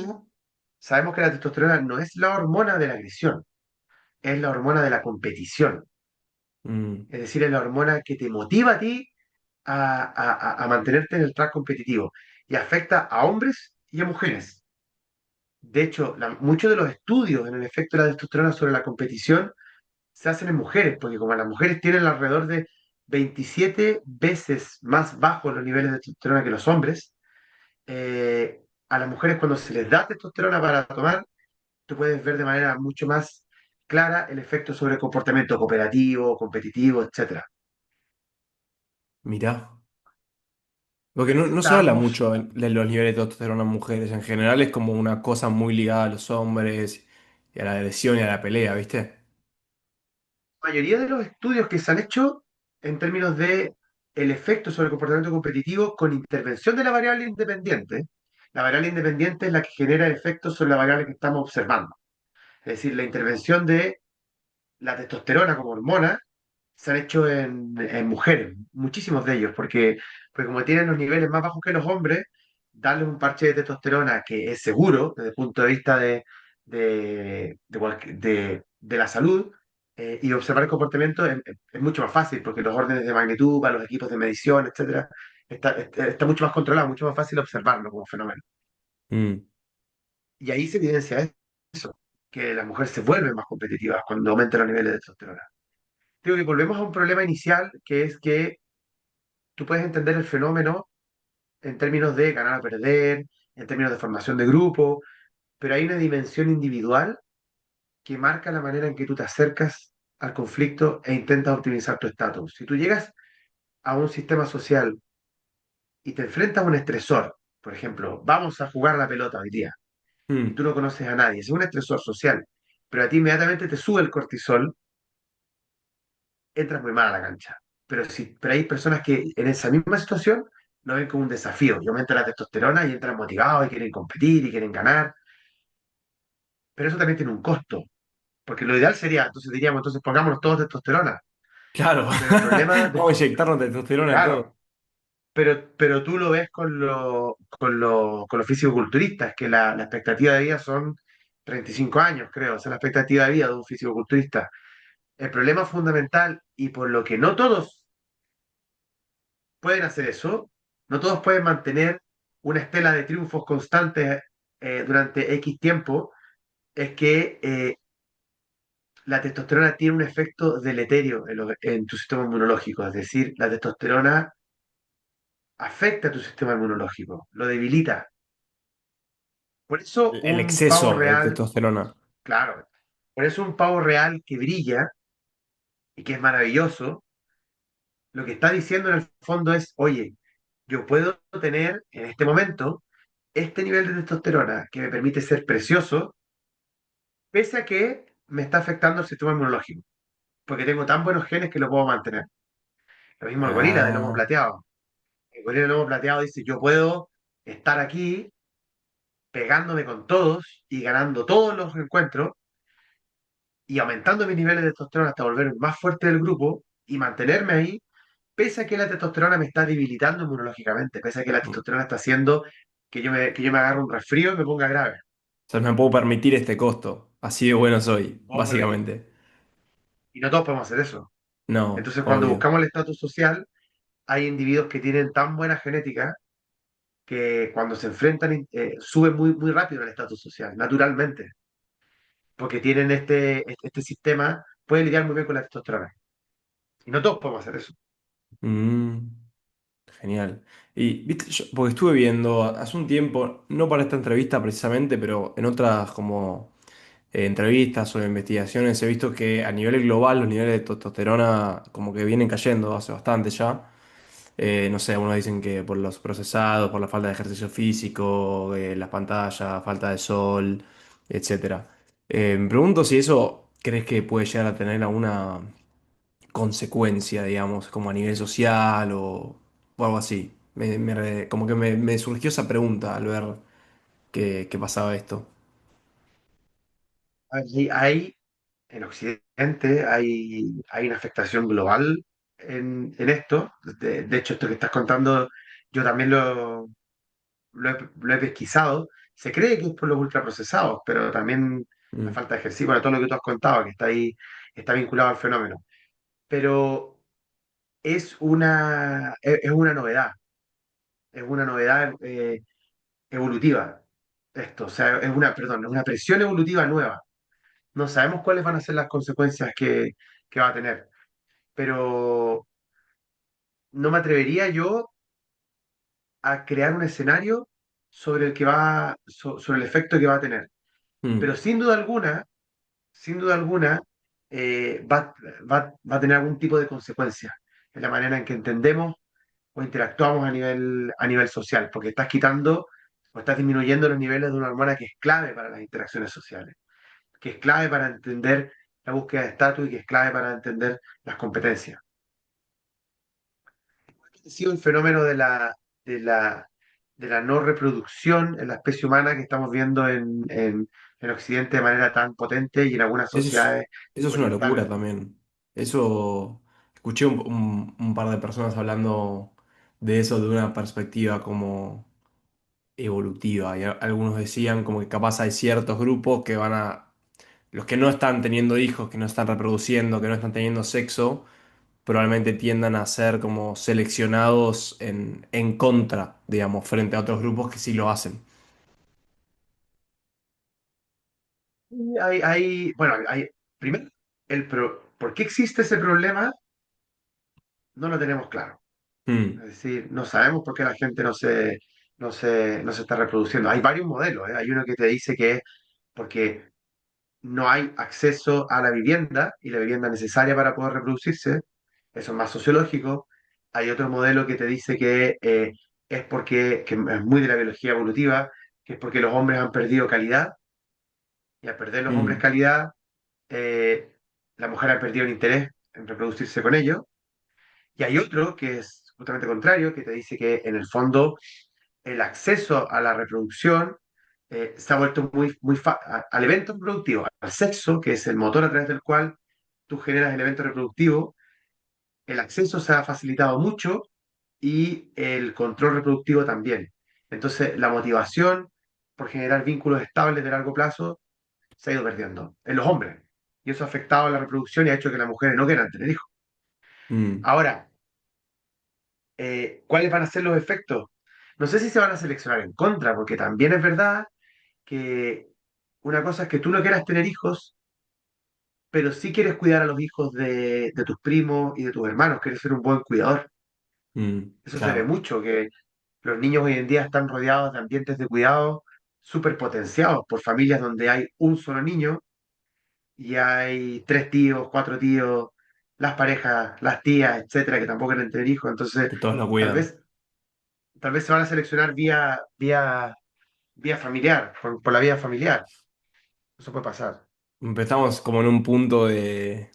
sabemos que la testosterona no es la hormona de la agresión, es la hormona de la competición. Mm, Es decir, es la hormona que te motiva a ti a mantenerte en el track competitivo y afecta a hombres y a mujeres. De hecho, muchos de los estudios en el efecto de la testosterona sobre la competición se hacen en mujeres, porque como las mujeres tienen alrededor de 27 veces más bajos los niveles de testosterona que los hombres, a las mujeres cuando se les da testosterona para tomar, tú puedes ver de manera mucho más clara el efecto sobre el comportamiento cooperativo, competitivo, etcétera. mirá. Porque no, no se habla Necesitamos, mucho de los niveles de testosterona en mujeres. En general es como una cosa muy ligada a los hombres y a la agresión y a la pelea, ¿viste? la mayoría de los estudios que se han hecho en términos de el efecto sobre el comportamiento competitivo con intervención de la variable independiente, la variable independiente es la que genera el efecto sobre la variable que estamos observando. Es decir, la intervención de la testosterona como hormona se han hecho en mujeres, muchísimos de ellos, porque como tienen los niveles más bajos que los hombres, darles un parche de testosterona que es seguro desde el punto de vista de la salud y observar el comportamiento es mucho más fácil, porque los órdenes de magnitud para los equipos de medición, etcétera, está mucho más controlado, mucho más fácil observarlo como fenómeno. Mm, Y ahí se evidencia eso, que las mujeres se vuelven más competitivas cuando aumentan los niveles de testosterona. Digo que volvemos a un problema inicial, que es que tú puedes entender el fenómeno en términos de ganar o perder, en términos de formación de grupo, pero hay una dimensión individual que marca la manera en que tú te acercas al conflicto e intentas optimizar tu estatus. Si tú llegas a un sistema social y te enfrentas a un estresor, por ejemplo, vamos a jugar a la pelota hoy día, y mm. tú no conoces a nadie, es un estresor social, pero a ti inmediatamente te sube el cortisol, entras muy mal a la cancha. Pero hay personas que en esa misma situación lo ven como un desafío y aumenta la testosterona y entran motivados y quieren competir y quieren ganar. Pero eso también tiene un costo, porque lo ideal sería, entonces diríamos, entonces pongámonos todos testosterona. Claro, Pero el problema, vamos a inyectarnos testosterona a claro, todo. pero tú lo ves con los fisicoculturistas, que la expectativa de vida son 35 años, creo, esa es la expectativa de vida de un fisicoculturista. El problema fundamental y por lo que no todos pueden hacer eso. No todos pueden mantener una estela de triunfos constantes durante X tiempo. Es que la testosterona tiene un efecto deleterio en tu sistema inmunológico. Es decir, la testosterona afecta a tu sistema inmunológico, lo debilita. Por eso El un pavo exceso de real, testosterona. claro, por eso un pavo real que brilla y que es maravilloso, lo que está diciendo en el fondo es, oye, yo puedo tener en este momento este nivel de testosterona que me permite ser precioso, pese a que me está afectando el sistema inmunológico, porque tengo tan buenos genes que lo puedo mantener. Lo mismo el gorila del lomo Ah, plateado. El gorila del lomo plateado dice, yo puedo estar aquí pegándome con todos y ganando todos los encuentros y aumentando mis niveles de testosterona hasta volverme más fuerte del grupo y mantenerme ahí, pese a que la testosterona me está debilitando inmunológicamente, pese a que la o testosterona está haciendo que yo me agarre un resfrío y me ponga grave. sea, me puedo permitir este costo. Así de bueno soy, Puedo permitir. básicamente. Y no todos podemos hacer eso. No, Entonces, cuando obvio. buscamos el estatus social, hay individuos que tienen tan buena genética que cuando se enfrentan suben muy, muy rápido el estatus social, naturalmente, porque tienen este sistema, puede lidiar muy bien con la testosterona. Y no todos podemos hacer eso. Mm, genial. Y, viste, porque estuve viendo hace un tiempo, no para esta entrevista precisamente, pero en otras como entrevistas o investigaciones he visto que a nivel global los niveles de testosterona como que vienen cayendo hace bastante ya. No sé, algunos dicen que por los procesados, por la falta de ejercicio físico, las pantallas, falta de sol, etcétera. Me pregunto si eso crees que puede llegar a tener alguna consecuencia, digamos, como a nivel social o algo así. Como que me surgió esa pregunta al ver que pasaba esto. En Occidente hay una afectación global en esto. De hecho, esto que estás contando, yo también lo he pesquisado. Se cree que es por los ultraprocesados, pero también la Mm, falta de ejercicio, bueno, todo lo que tú has contado, que está ahí, está vinculado al fenómeno. Pero es una novedad evolutiva esto, o sea, perdón, es una presión evolutiva nueva. No sabemos cuáles van a ser las consecuencias que va a tener, pero no me atrevería yo a crear un escenario sobre sobre el efecto que va a tener. Pero mm, sin duda alguna, va a tener algún tipo de consecuencia en la manera en que entendemos o interactuamos a nivel social, porque estás quitando o estás disminuyendo los niveles de una hormona que es clave para las interacciones sociales, que es clave para entender la búsqueda de estatus y que es clave para entender las competencias. Ha sido el fenómeno de la, de la no reproducción en la especie humana que estamos viendo en Occidente de manera tan potente y en algunas Eso es, sociedades eso es una locura orientales. también. Eso, escuché un par de personas hablando de eso de una perspectiva como evolutiva. Y algunos decían como que capaz hay ciertos grupos que los que no están teniendo hijos, que no están reproduciendo, que no están teniendo sexo, probablemente tiendan a ser como seleccionados en contra, digamos, frente a otros grupos que sí lo hacen. Y bueno, primero, ¿por qué existe ese problema? No lo tenemos claro. Es Mm, decir, no sabemos por qué la gente no se está reproduciendo. Hay varios modelos, ¿eh? Hay uno que te dice que es porque no hay acceso a la vivienda y la vivienda necesaria para poder reproducirse. Eso es más sociológico. Hay otro modelo que te dice que es que es muy de la biología evolutiva, que es porque los hombres han perdido calidad y al perder los hombres mm, calidad, eh, la mujer ha perdido el interés en reproducirse con ellos. Y hay otro que es justamente contrario, que te dice que en el fondo el acceso a la reproducción se ha vuelto al evento reproductivo, al sexo, que es el motor a través del cual tú generas el evento reproductivo, el acceso se ha facilitado mucho y el control reproductivo también. Entonces, la motivación por generar vínculos estables de largo plazo se ha ido perdiendo en los hombres. Y eso ha afectado a la reproducción y ha hecho que las mujeres no quieran tener hijos. mm, Ahora, ¿cuáles van a ser los efectos? No sé si se van a seleccionar en contra, porque también es verdad que una cosa es que tú no quieras tener hijos, pero sí quieres cuidar a los hijos de tus primos y de tus hermanos, quieres ser un buen cuidador. Eso se ve claro. mucho, que los niños hoy en día están rodeados de ambientes de cuidado súper potenciados por familias donde hay un solo niño y hay tres tíos, cuatro tíos. las parejas, las tías, etcétera, que tampoco quieren tener hijos, entonces Que todos lo tal cuidan. vez, tal vez se van a seleccionar vía familiar, por la vía familiar. Eso puede pasar. Empezamos como en un punto de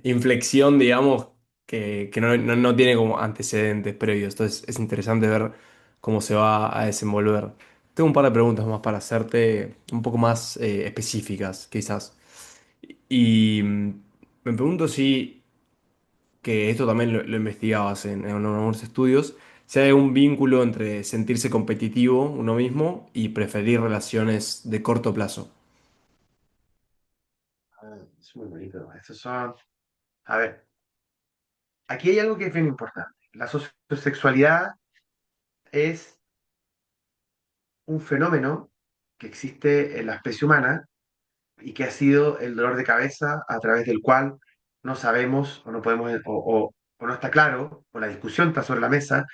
inflexión, digamos, que no tiene como antecedentes previos. Entonces es interesante ver cómo se va a desenvolver. Tengo un par de preguntas más para hacerte, un poco más específicas, quizás. Y me pregunto si, que esto también lo investigabas en algunos estudios, si hay un vínculo entre sentirse competitivo uno mismo y preferir relaciones de corto plazo. Ah, es muy bonito. Estos son, a ver, aquí hay algo que es bien importante. La sociosexualidad es un fenómeno que existe en la especie humana y que ha sido el dolor de cabeza a través del cual no sabemos o no podemos o no está claro, o la discusión está sobre la mesa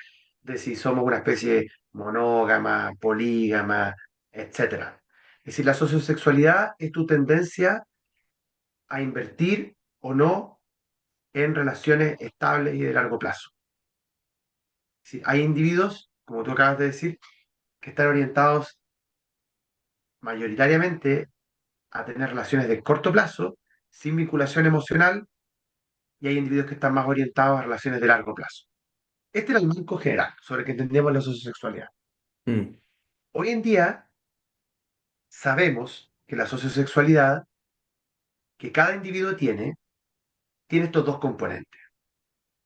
de si somos una especie monógama, polígama, etcétera. Es decir, la sociosexualidad es tu tendencia a invertir o no en relaciones estables y de largo plazo. Sí, hay individuos, como tú acabas de decir, que están orientados mayoritariamente a tener relaciones de corto plazo, sin vinculación emocional, y hay individuos que están más orientados a relaciones de largo plazo. Este era el marco general sobre el que entendemos la sociosexualidad. Mm, Hoy en día sabemos que la sociosexualidad que cada individuo tiene estos dos componentes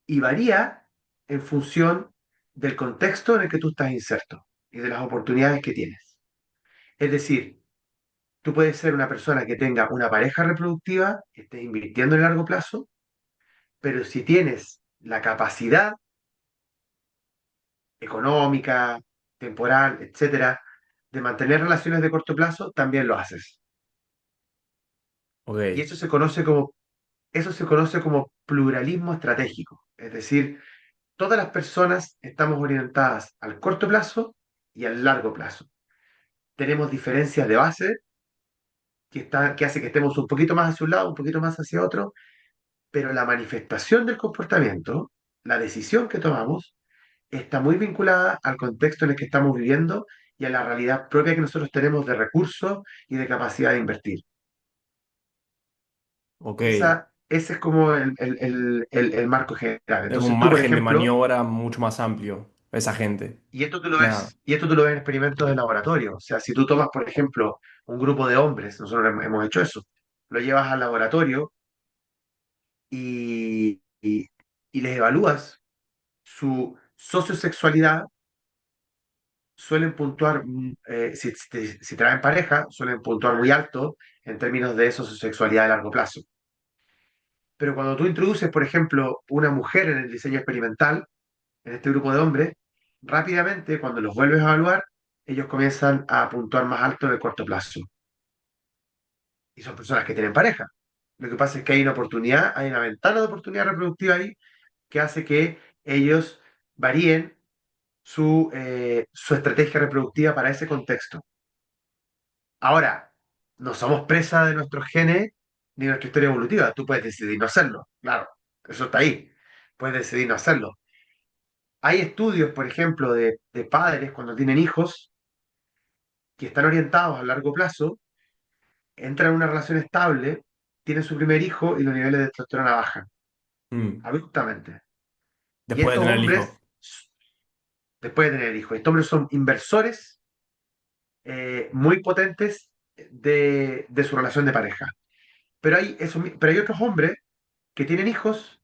y varía en función del contexto en el que tú estás inserto y de las oportunidades que tienes. Es decir, tú puedes ser una persona que tenga una pareja reproductiva, que estés invirtiendo en el largo plazo, pero si tienes la capacidad económica, temporal, etcétera, de mantener relaciones de corto plazo, también lo haces. Y ok, eso se conoce como pluralismo estratégico. Es decir, todas las personas estamos orientadas al corto plazo y al largo plazo. Tenemos diferencias de base que hace que estemos un poquito más hacia un lado, un poquito más hacia otro, pero la manifestación del comportamiento, la decisión que tomamos, está muy vinculada al contexto en el que estamos viviendo y a la realidad propia que nosotros tenemos de recursos y de capacidad de invertir. ok. Ese es como el marco general. Tengo un Entonces tú, por margen de ejemplo, maniobra mucho más amplio, esa gente. Nada. y esto tú lo ves en experimentos de laboratorio. O sea, si tú tomas, por ejemplo, un grupo de hombres, nosotros hemos hecho eso, lo llevas al laboratorio y les evalúas su sociosexualidad, suelen puntuar, si traen pareja, suelen puntuar muy alto en términos de sociosexualidad a largo plazo. Pero cuando tú introduces, por ejemplo, una mujer en el diseño experimental, en este grupo de hombres, rápidamente, cuando los vuelves a evaluar, ellos comienzan a puntuar más alto en el corto plazo. Y son personas que tienen pareja. Lo que pasa es que hay una oportunidad, hay una ventana de oportunidad reproductiva ahí que hace que ellos varíen su estrategia reproductiva para ese contexto. Ahora, no somos presa de nuestros genes ni de nuestra historia evolutiva. Tú puedes decidir no hacerlo, claro, eso está ahí. Puedes decidir no hacerlo. Hay estudios, por ejemplo, de padres cuando tienen hijos que están orientados a largo plazo, entran en una relación estable, tienen su primer hijo y los niveles de testosterona bajan, Mm. abruptamente. Y Después de estos tener el hombres, hijo. después de tener hijos, estos hombres son inversores muy potentes de su relación de pareja. Pero hay otros hombres que tienen hijos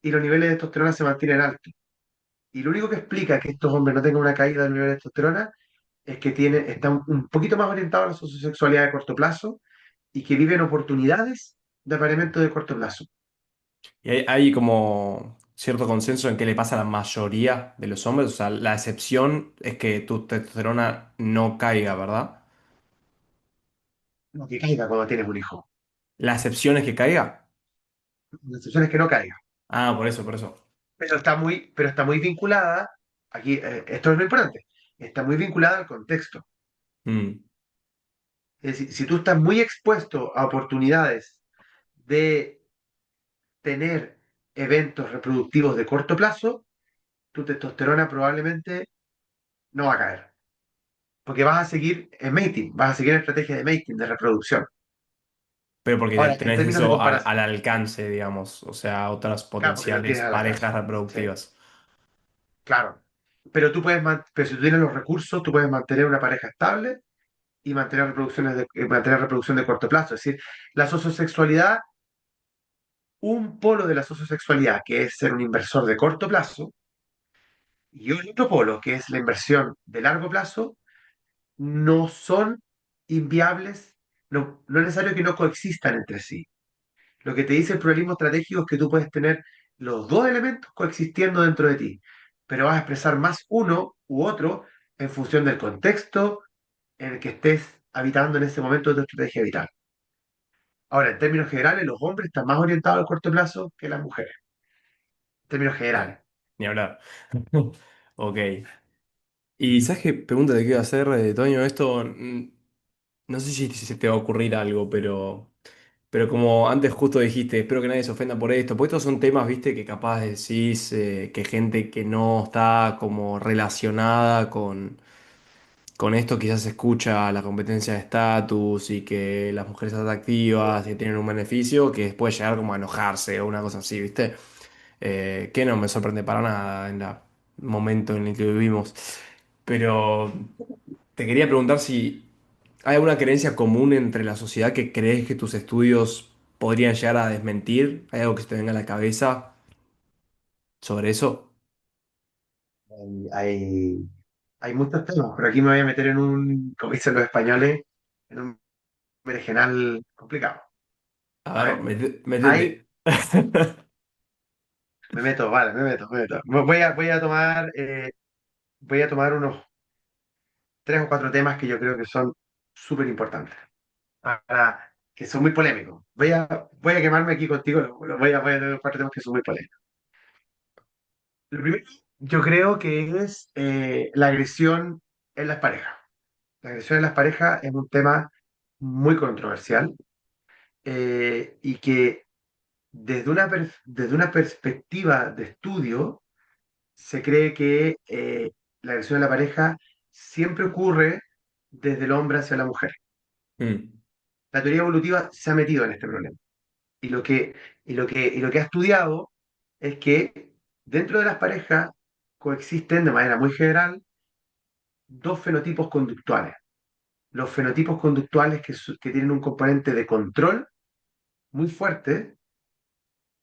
y los niveles de testosterona se mantienen altos. Y lo único que explica que estos hombres no tengan una caída del nivel de testosterona es que están un poquito más orientados a su sexualidad de corto plazo y que viven oportunidades de apareamiento de corto plazo. Y hay como cierto consenso en qué le pasa a la mayoría de los hombres. O sea, la excepción es que tu testosterona no caiga, ¿verdad? No que caiga cuando tienes un hijo. La excepción es que caiga. La excepción es que no caiga. Ah, por eso, por eso. Pero está muy vinculada, aquí, esto es lo importante, está muy vinculada al contexto. Mm, Es decir, si tú estás muy expuesto a oportunidades tener eventos reproductivos de corto plazo, tu testosterona probablemente no va a caer. Porque vas a seguir en mating, vas a seguir en estrategia de mating, de reproducción. Pero porque Ahora, en tenés términos de eso comparación, al alcance, digamos, o sea, otras claro, porque lo potenciales tienes al alcance. parejas Sí, reproductivas. claro. Pero pero si tú tienes los recursos, tú puedes mantener una pareja estable y mantener mantener reproducción de corto plazo. Es decir, la sociosexualidad, un polo de la sociosexualidad, que es ser un inversor de corto plazo, y otro polo, que es la inversión de largo plazo, no son inviables, no es necesario que no coexistan entre sí. Lo que te dice el pluralismo estratégico es que tú puedes tener los dos elementos coexistiendo dentro de ti, pero vas a expresar más uno u otro en función del contexto en el que estés habitando en ese momento de tu estrategia vital. Ahora, en términos generales, los hombres están más orientados al corto plazo que las mujeres, en términos Sí, generales. ni hablar. Ok. Y ¿sabes qué pregunta te quiero hacer, Toño? Esto, no sé si se te va a ocurrir algo, pero como antes justo dijiste, espero que nadie se ofenda por esto, porque estos son temas, viste, que capaz decís que gente que no está como relacionada con esto quizás escucha la competencia de estatus y que las mujeres atractivas y tienen un beneficio que puede llegar como a enojarse o una cosa así, viste. Que no me sorprende para nada en el momento en el que vivimos. Pero te quería preguntar si hay alguna creencia común entre la sociedad que crees que tus estudios podrían llegar a desmentir. ¿Hay algo que se te venga a la cabeza sobre eso? Hay, hay, hay muchos temas, pero aquí me voy a meter en un, como dicen los españoles, en un berenjenal complicado. A A ver, ver, métete. hay, me meto, vale, me meto. Voy a tomar unos tres o cuatro temas que yo creo que son súper importantes, que son muy polémicos. Voy a quemarme aquí contigo, voy a tener cuatro temas que son muy polémicos. Lo primero, yo creo que es la agresión en las parejas. La agresión en las parejas es un tema muy controversial y que desde una perspectiva de estudio se cree que la agresión en la pareja siempre ocurre desde el hombre hacia la mujer. Mm. La teoría evolutiva se ha metido en este problema. Y lo que ha estudiado es que dentro de las parejas coexisten de manera muy general dos fenotipos conductuales. Los fenotipos conductuales que tienen un componente de control muy fuerte,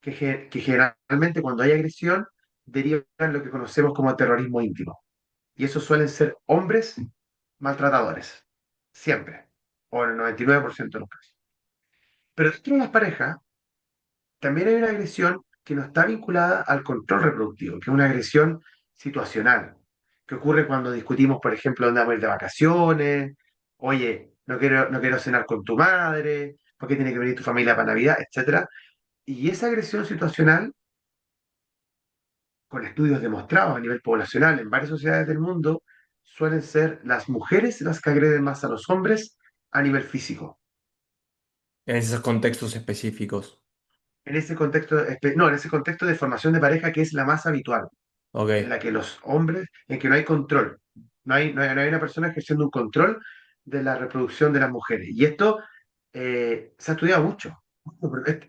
que generalmente cuando hay agresión derivan en lo que conocemos como terrorismo íntimo. Y esos suelen ser hombres maltratadores, siempre, o en el 99% de los casos. Pero dentro de las parejas también hay una agresión que no está vinculada al control reproductivo, que es una agresión situacional, que ocurre cuando discutimos, por ejemplo, dónde vamos a ir de vacaciones, oye, no quiero cenar con tu madre, por qué tiene que venir tu familia para Navidad, etcétera. Y esa agresión situacional, con estudios demostrados a nivel poblacional en varias sociedades del mundo, suelen ser las mujeres las que agreden más a los hombres a nivel físico. En esos contextos específicos. En ese contexto de formación de pareja que es la más habitual, en Ok. la que los hombres, en que no hay control, no hay una persona ejerciendo un control de la reproducción de las mujeres. Y esto se ha estudiado mucho.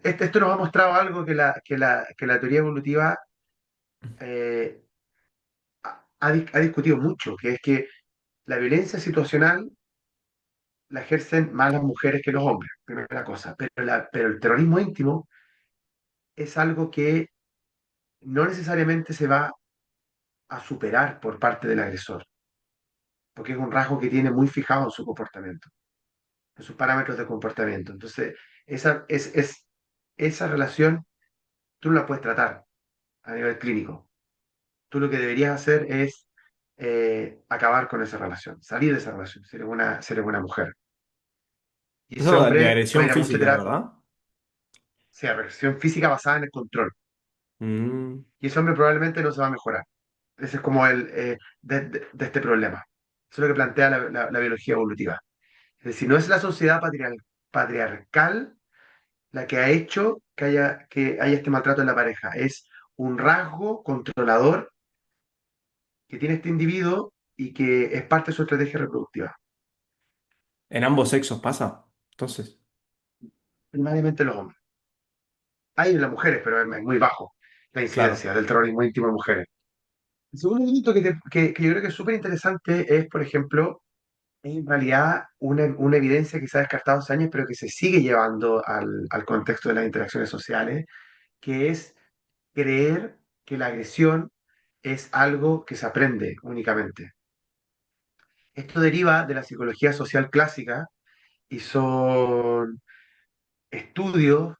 Esto nos ha mostrado algo que la teoría evolutiva eh, ha discutido mucho, que es que la violencia situacional la ejercen más las mujeres que los hombres, primera cosa. Pero el terrorismo íntimo es algo que no necesariamente se va a superar por parte del agresor, porque es un rasgo que tiene muy fijado en su comportamiento, en sus parámetros de comportamiento. Entonces, esa relación tú no la puedes tratar a nivel clínico. Tú lo que deberías hacer es acabar con esa relación, salir de esa relación, si eres una mujer. Y ese Eso de hombre puede agresión ir a mucha física, terapia, ¿verdad? sea agresión física basada en el control. Mm. Y ese hombre probablemente no se va a mejorar. Ese es como el de este problema. Eso es lo que plantea la biología evolutiva. Es decir, no es la sociedad patriarcal la que ha hecho que haya este maltrato en la pareja. Es un rasgo controlador que tiene este individuo y que es parte de su estrategia reproductiva. ¿En ambos sexos pasa? Entonces, Primariamente los hombres. Hay en las mujeres, pero es muy bajo la claro. incidencia del terrorismo íntimo en mujeres. El segundo delito que yo creo que es súper interesante es, por ejemplo, en realidad una evidencia que se ha descartado hace años, pero que se sigue llevando al contexto de las interacciones sociales, que es creer que la agresión es algo que se aprende únicamente. Esto deriva de la psicología social clásica y son estudios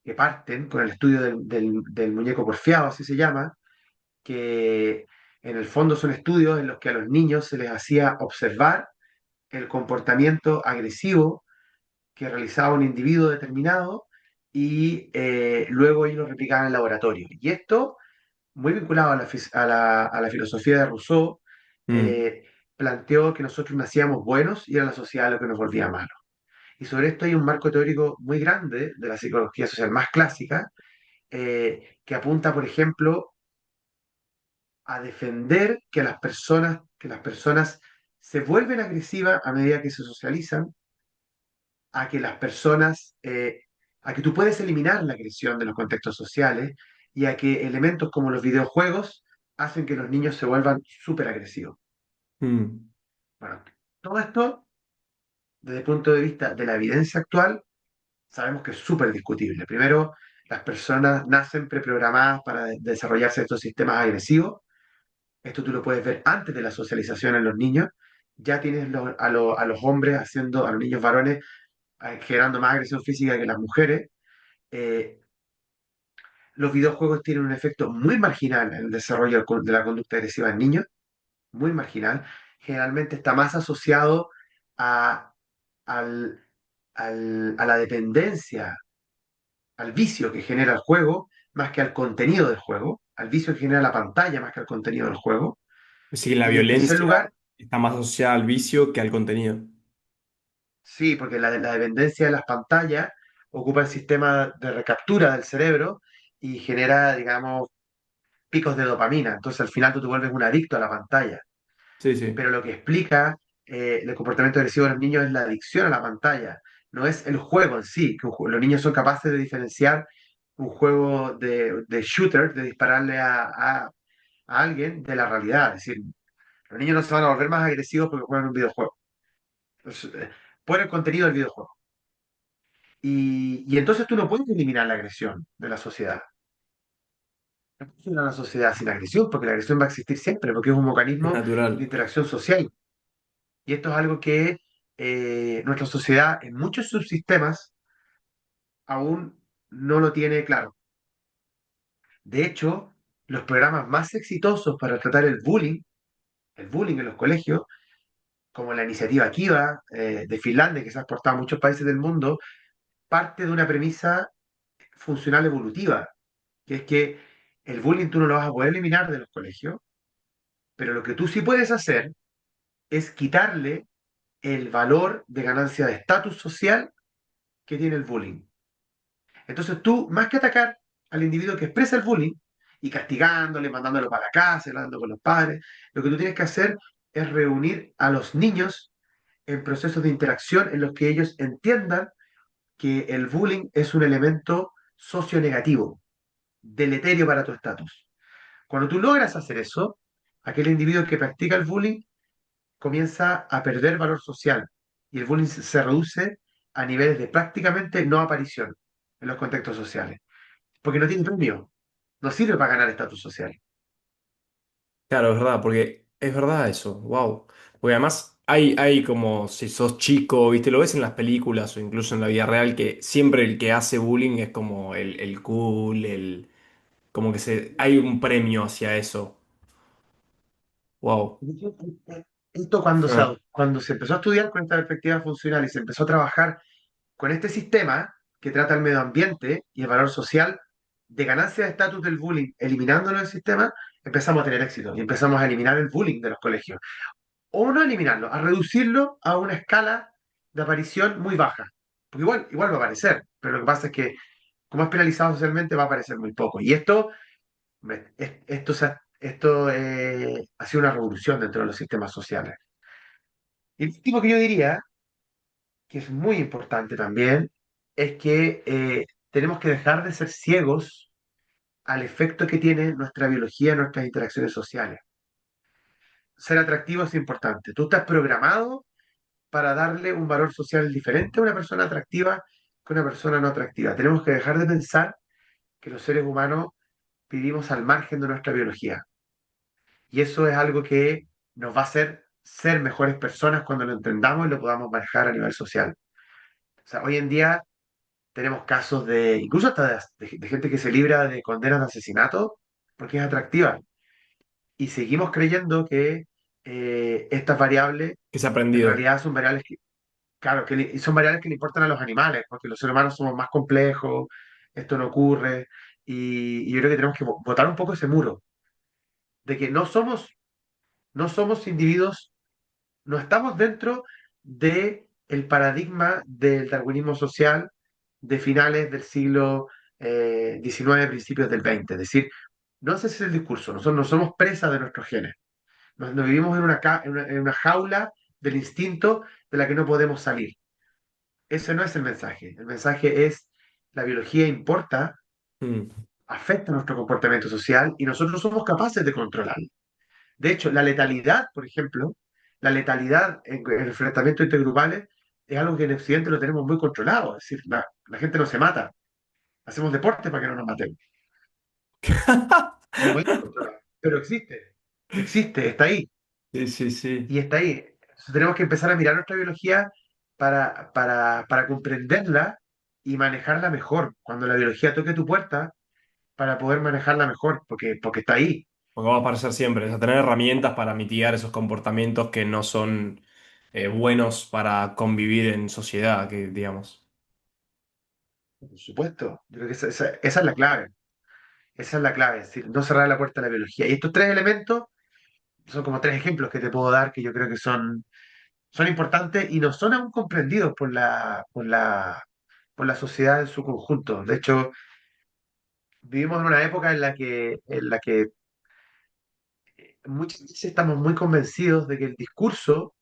que parten con el estudio del muñeco porfiado, así se llama, que en el fondo son estudios en los que a los niños se les hacía observar el comportamiento agresivo que realizaba un individuo determinado y luego ellos lo replicaban en el laboratorio. Y esto, muy vinculado a la filosofía de Rousseau, Mm. eh, planteó que nosotros nacíamos buenos y era la sociedad lo que nos volvía malos. Y sobre esto hay un marco teórico muy grande de la psicología social más clásica, que apunta, por ejemplo, a defender que las personas se vuelven agresivas a medida que se socializan, a que las personas, a que tú puedes eliminar la agresión de los contextos sociales y a que elementos como los videojuegos hacen que los niños se vuelvan súper agresivos. Mm. Bueno, todo esto, desde el punto de vista de la evidencia actual, sabemos que es súper discutible. Primero, las personas nacen preprogramadas para desarrollarse estos sistemas agresivos. Esto tú lo puedes ver antes de la socialización en los niños. Ya tienes a los hombres haciendo, a los niños varones, generando más agresión física que las mujeres. Eh, los videojuegos tienen un efecto muy marginal en el desarrollo de la conducta agresiva en niños, muy marginal. Generalmente está más asociado a, al- a la dependencia, al vicio que genera el juego, más que al contenido del juego, al vicio que genera la pantalla más que al contenido del juego. Es decir, la Y en tercer violencia lugar, está más asociada al vicio que al contenido. sí, porque la dependencia de las pantallas ocupa el sistema de recaptura del cerebro y genera, digamos, picos de dopamina. Entonces al final tú te vuelves un adicto a la pantalla. Sí, sí. Pero lo que explica el comportamiento agresivo de los niños es la adicción a la pantalla, no es el juego en sí, que los niños son capaces de diferenciar un juego de shooter, de dispararle a alguien, de la realidad. Es decir, los niños no se van a volver más agresivos porque juegan un videojuego. Entonces, por el contenido del videojuego. Y entonces tú no puedes eliminar la agresión de la sociedad. No puedes eliminar la sociedad sin agresión, porque la agresión va a existir siempre, porque es un Es mecanismo de natural. interacción social. Y esto es algo que nuestra sociedad en muchos subsistemas aún no lo tiene claro. De hecho, los programas más exitosos para tratar el bullying en los colegios, como la iniciativa Kiva de Finlandia, que se ha exportado a muchos países del mundo, parte de una premisa funcional evolutiva, que es que el bullying tú no lo vas a poder eliminar de los colegios, pero lo que tú sí puedes hacer es quitarle el valor de ganancia de estatus social que tiene el bullying. Entonces tú, más que atacar al individuo que expresa el bullying y castigándole, mandándolo para la casa, hablando con los padres, lo que tú tienes que hacer es reunir a los niños en procesos de interacción en los que ellos entiendan que el bullying es un elemento socio-negativo, deleterio para tu estatus. Cuando tú logras hacer eso, aquel individuo que practica el bullying comienza a perder valor social y el bullying se reduce a niveles de prácticamente no aparición en los contextos sociales, porque no tiene premio, no sirve para ganar estatus social. Claro, es verdad, porque es verdad eso, wow. Porque además hay como si sos chico, viste, lo ves en las películas o incluso en la vida real, que siempre el que hace bullying es como el cool, como que hay un premio hacia eso. Wow. Esto cuando se empezó a estudiar con esta perspectiva funcional y se empezó a trabajar con este sistema que trata el medio ambiente y el valor social de ganancia de estatus del bullying, eliminándolo del sistema, empezamos a tener éxito y empezamos a eliminar el bullying de los colegios. O no a eliminarlo, a reducirlo a una escala de aparición muy baja. porque igual va a aparecer, pero lo que pasa es que como es penalizado socialmente va a aparecer muy poco. Y esto ha sido una revolución dentro de los sistemas sociales. Y el último que yo diría, que es muy importante también, es que tenemos que dejar de ser ciegos al efecto que tiene nuestra biología en nuestras interacciones sociales. Ser atractivo es importante. Tú estás programado para darle un valor social diferente a una persona atractiva que a una persona no atractiva. Tenemos que dejar de pensar que los seres humanos vivimos al margen de nuestra biología. Y eso es algo que nos va a hacer ser mejores personas cuando lo entendamos y lo podamos manejar a nivel social. O sea, hoy en día tenemos casos de, incluso hasta de gente que se libra de condenas de asesinato porque es atractiva. Y seguimos creyendo que estas variables Que se ha en aprendido. realidad son variables que, claro, son variables que le importan a los animales, porque los seres humanos somos más complejos, esto no ocurre. Y yo creo que tenemos que botar un poco ese muro de que no somos individuos, no estamos dentro de el paradigma del darwinismo social de finales del siglo XIX, principios del XX. Es decir, no ese es el discurso, nosotros no somos presas de nuestros genes, nos vivimos en una jaula del instinto de la que no podemos salir. Ese no es el mensaje es la biología importa, Mm. afecta nuestro comportamiento social y nosotros somos capaces de controlarlo. De hecho, la letalidad, por ejemplo, la letalidad en enfrentamientos intergrupales es algo que en Occidente lo tenemos muy controlado. Es decir, la gente no se mata. Hacemos deporte para que no nos matemos. Lo podemos controlar. Pero existe, está ahí. Sí, sí, sí. Y está ahí. Entonces, tenemos que empezar a mirar nuestra biología para comprenderla y manejarla mejor. Cuando la biología toque tu puerta, para poder manejarla mejor, porque está ahí. Porque va a aparecer siempre, o sea, tener herramientas para mitigar esos comportamientos que no son buenos para convivir en sociedad, que digamos. Por supuesto. Yo creo que esa es la clave. Esa es la clave, es decir, no cerrar la puerta a la biología. Y estos tres elementos son como tres ejemplos que te puedo dar que yo creo que son importantes y no son aún comprendidos por la sociedad en su conjunto. De hecho, vivimos en una época en la que muchas veces estamos muy convencidos de que el discurso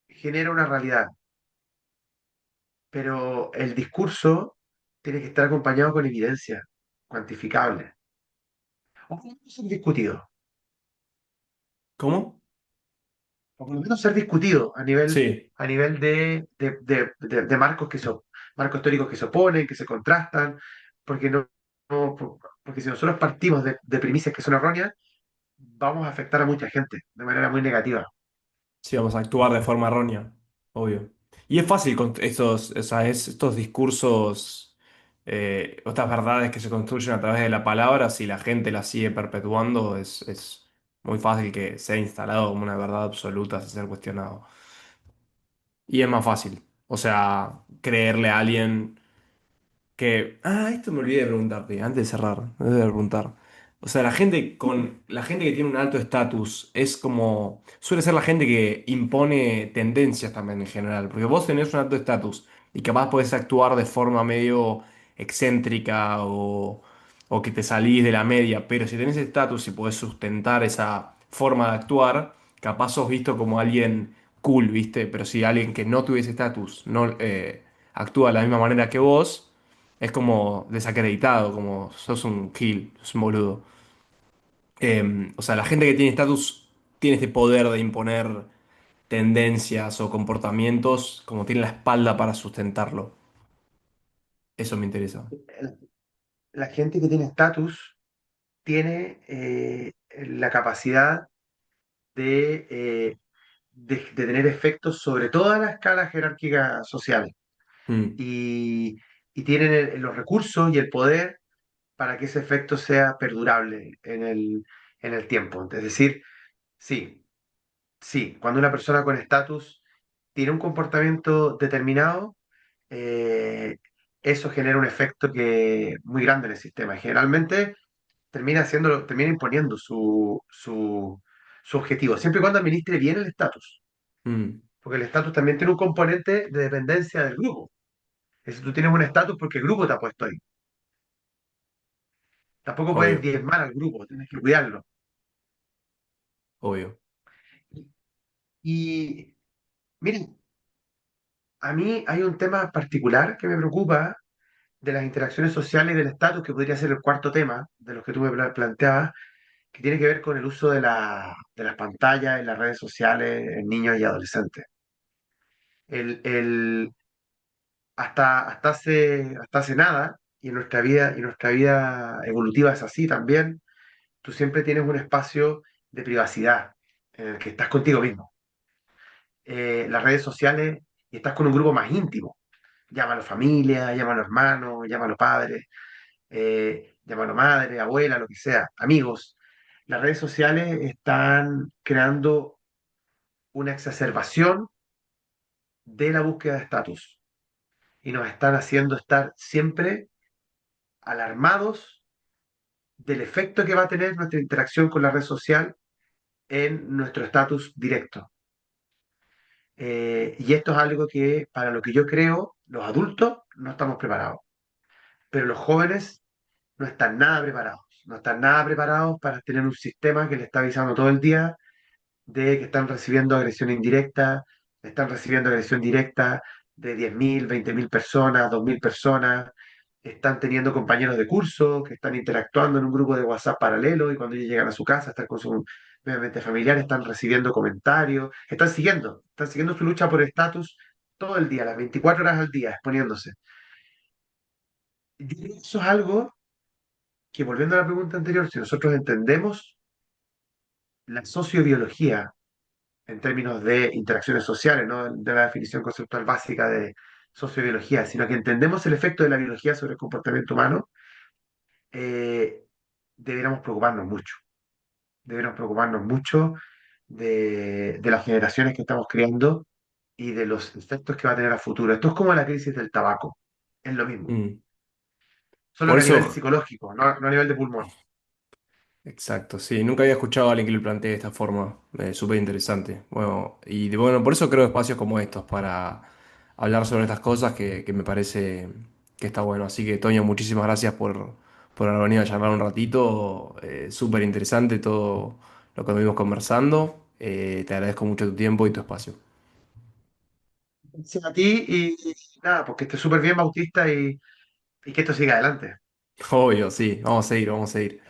genera una realidad, pero el discurso tiene que estar acompañado con evidencia cuantificable, o por lo menos ser discutido, ¿Cómo? o por lo menos ser discutido Sí, a nivel de marcos históricos que se oponen, que se contrastan, porque porque si nosotros partimos de premisas que son erróneas, vamos a afectar a mucha gente de manera muy negativa. sí, vamos a actuar de forma errónea, obvio. Y es fácil con estos, o sea, estos discursos, estas verdades que se construyen a través de la palabra, si la gente las sigue perpetuando, es muy fácil que sea instalado como una verdad absoluta sin ser cuestionado. Y es más fácil, o sea, creerle a alguien. Esto me olvidé de preguntarte, antes de cerrar, me olvidé de preguntar. O sea, la gente que tiene un alto estatus es como, suele ser la gente que impone tendencias también en general, porque vos tenés un alto estatus y capaz podés actuar de forma medio excéntrica o que te salís de la media, pero si tenés estatus y podés sustentar esa forma de actuar, capaz sos visto como alguien cool, ¿viste? Pero si alguien que no tuviese estatus no actúa de la misma manera que vos, es como desacreditado, como sos un kill, sos un boludo. O sea, la gente que tiene estatus tiene este poder de imponer tendencias o comportamientos, como tiene la espalda para sustentarlo. Eso me interesa. La gente que tiene estatus tiene la capacidad de, de tener efectos sobre toda la escala jerárquica social Mm, y, y tienen los recursos y el poder para que ese efecto sea perdurable en el tiempo. Es decir, sí, sí, cuando una persona con estatus tiene un comportamiento determinado, eh, eso genera un efecto muy grande en el sistema. Generalmente termina imponiendo su objetivo, siempre y cuando administre bien el estatus. mm. porque el estatus también tiene un componente de dependencia del grupo. Es decir, tú tienes un estatus porque el grupo te ha puesto ahí. Tampoco puedes Obvio, diezmar al grupo, tienes que cuidarlo. obvio. Y miren, a mí hay un tema particular que me preocupa de las interacciones sociales y del estatus, que podría ser el cuarto tema de los que tú me planteabas, que tiene que ver con el uso de las pantallas en las redes sociales en niños y adolescentes. El, hasta hace nada, y nuestra vida evolutiva es así también, tú siempre tienes un espacio de privacidad en el que estás contigo mismo. Las redes sociales y estás con un grupo más íntimo. Llámalo familia, llámalo hermano, llámalo padre, llámalo madre, abuela, lo que sea, amigos. Las redes sociales están creando una exacerbación de la búsqueda de estatus y nos están haciendo estar siempre alarmados del efecto que va a tener nuestra interacción con la red social en nuestro estatus directo. Y esto es algo que, para lo que yo creo, los adultos no estamos preparados, pero los jóvenes no están nada preparados. No están nada preparados para tener un sistema que les está avisando todo el día de que están recibiendo agresión indirecta, están recibiendo agresión directa de 10.000, 20.000 personas, 2.000 personas, están teniendo compañeros de curso que están interactuando en un grupo de WhatsApp paralelo y cuando ellos llegan a su casa, están con su obviamente familiar, están recibiendo comentarios, están siguiendo su lucha por estatus todo el día, las 24 horas al día, exponiéndose. Yo creo que eso es algo que, volviendo a la pregunta anterior, si nosotros entendemos la sociobiología en términos de interacciones sociales, no de la definición conceptual básica de sociobiología, sino que entendemos el efecto de la biología sobre el comportamiento humano, eh, deberíamos preocuparnos mucho. Deberíamos preocuparnos mucho de las generaciones que estamos creando y de los efectos que va a tener a futuro. Esto es como la crisis del tabaco, es lo mismo, Mm. solo Por que a nivel eso, psicológico, no a nivel de pulmón. exacto, sí, nunca había escuchado a alguien que lo plantee de esta forma, súper interesante. Bueno, bueno, por eso creo espacios como estos, para hablar sobre estas cosas que me parece que está bueno. Así que, Toño, muchísimas gracias por haber venido a charlar un ratito, súper interesante todo lo que venimos conversando. Te agradezco mucho tu tiempo y tu espacio. Sí, a ti y nada, porque estés súper bien, Bautista, y que esto siga adelante. Obvio, sí, vamos a seguir, vamos a seguir.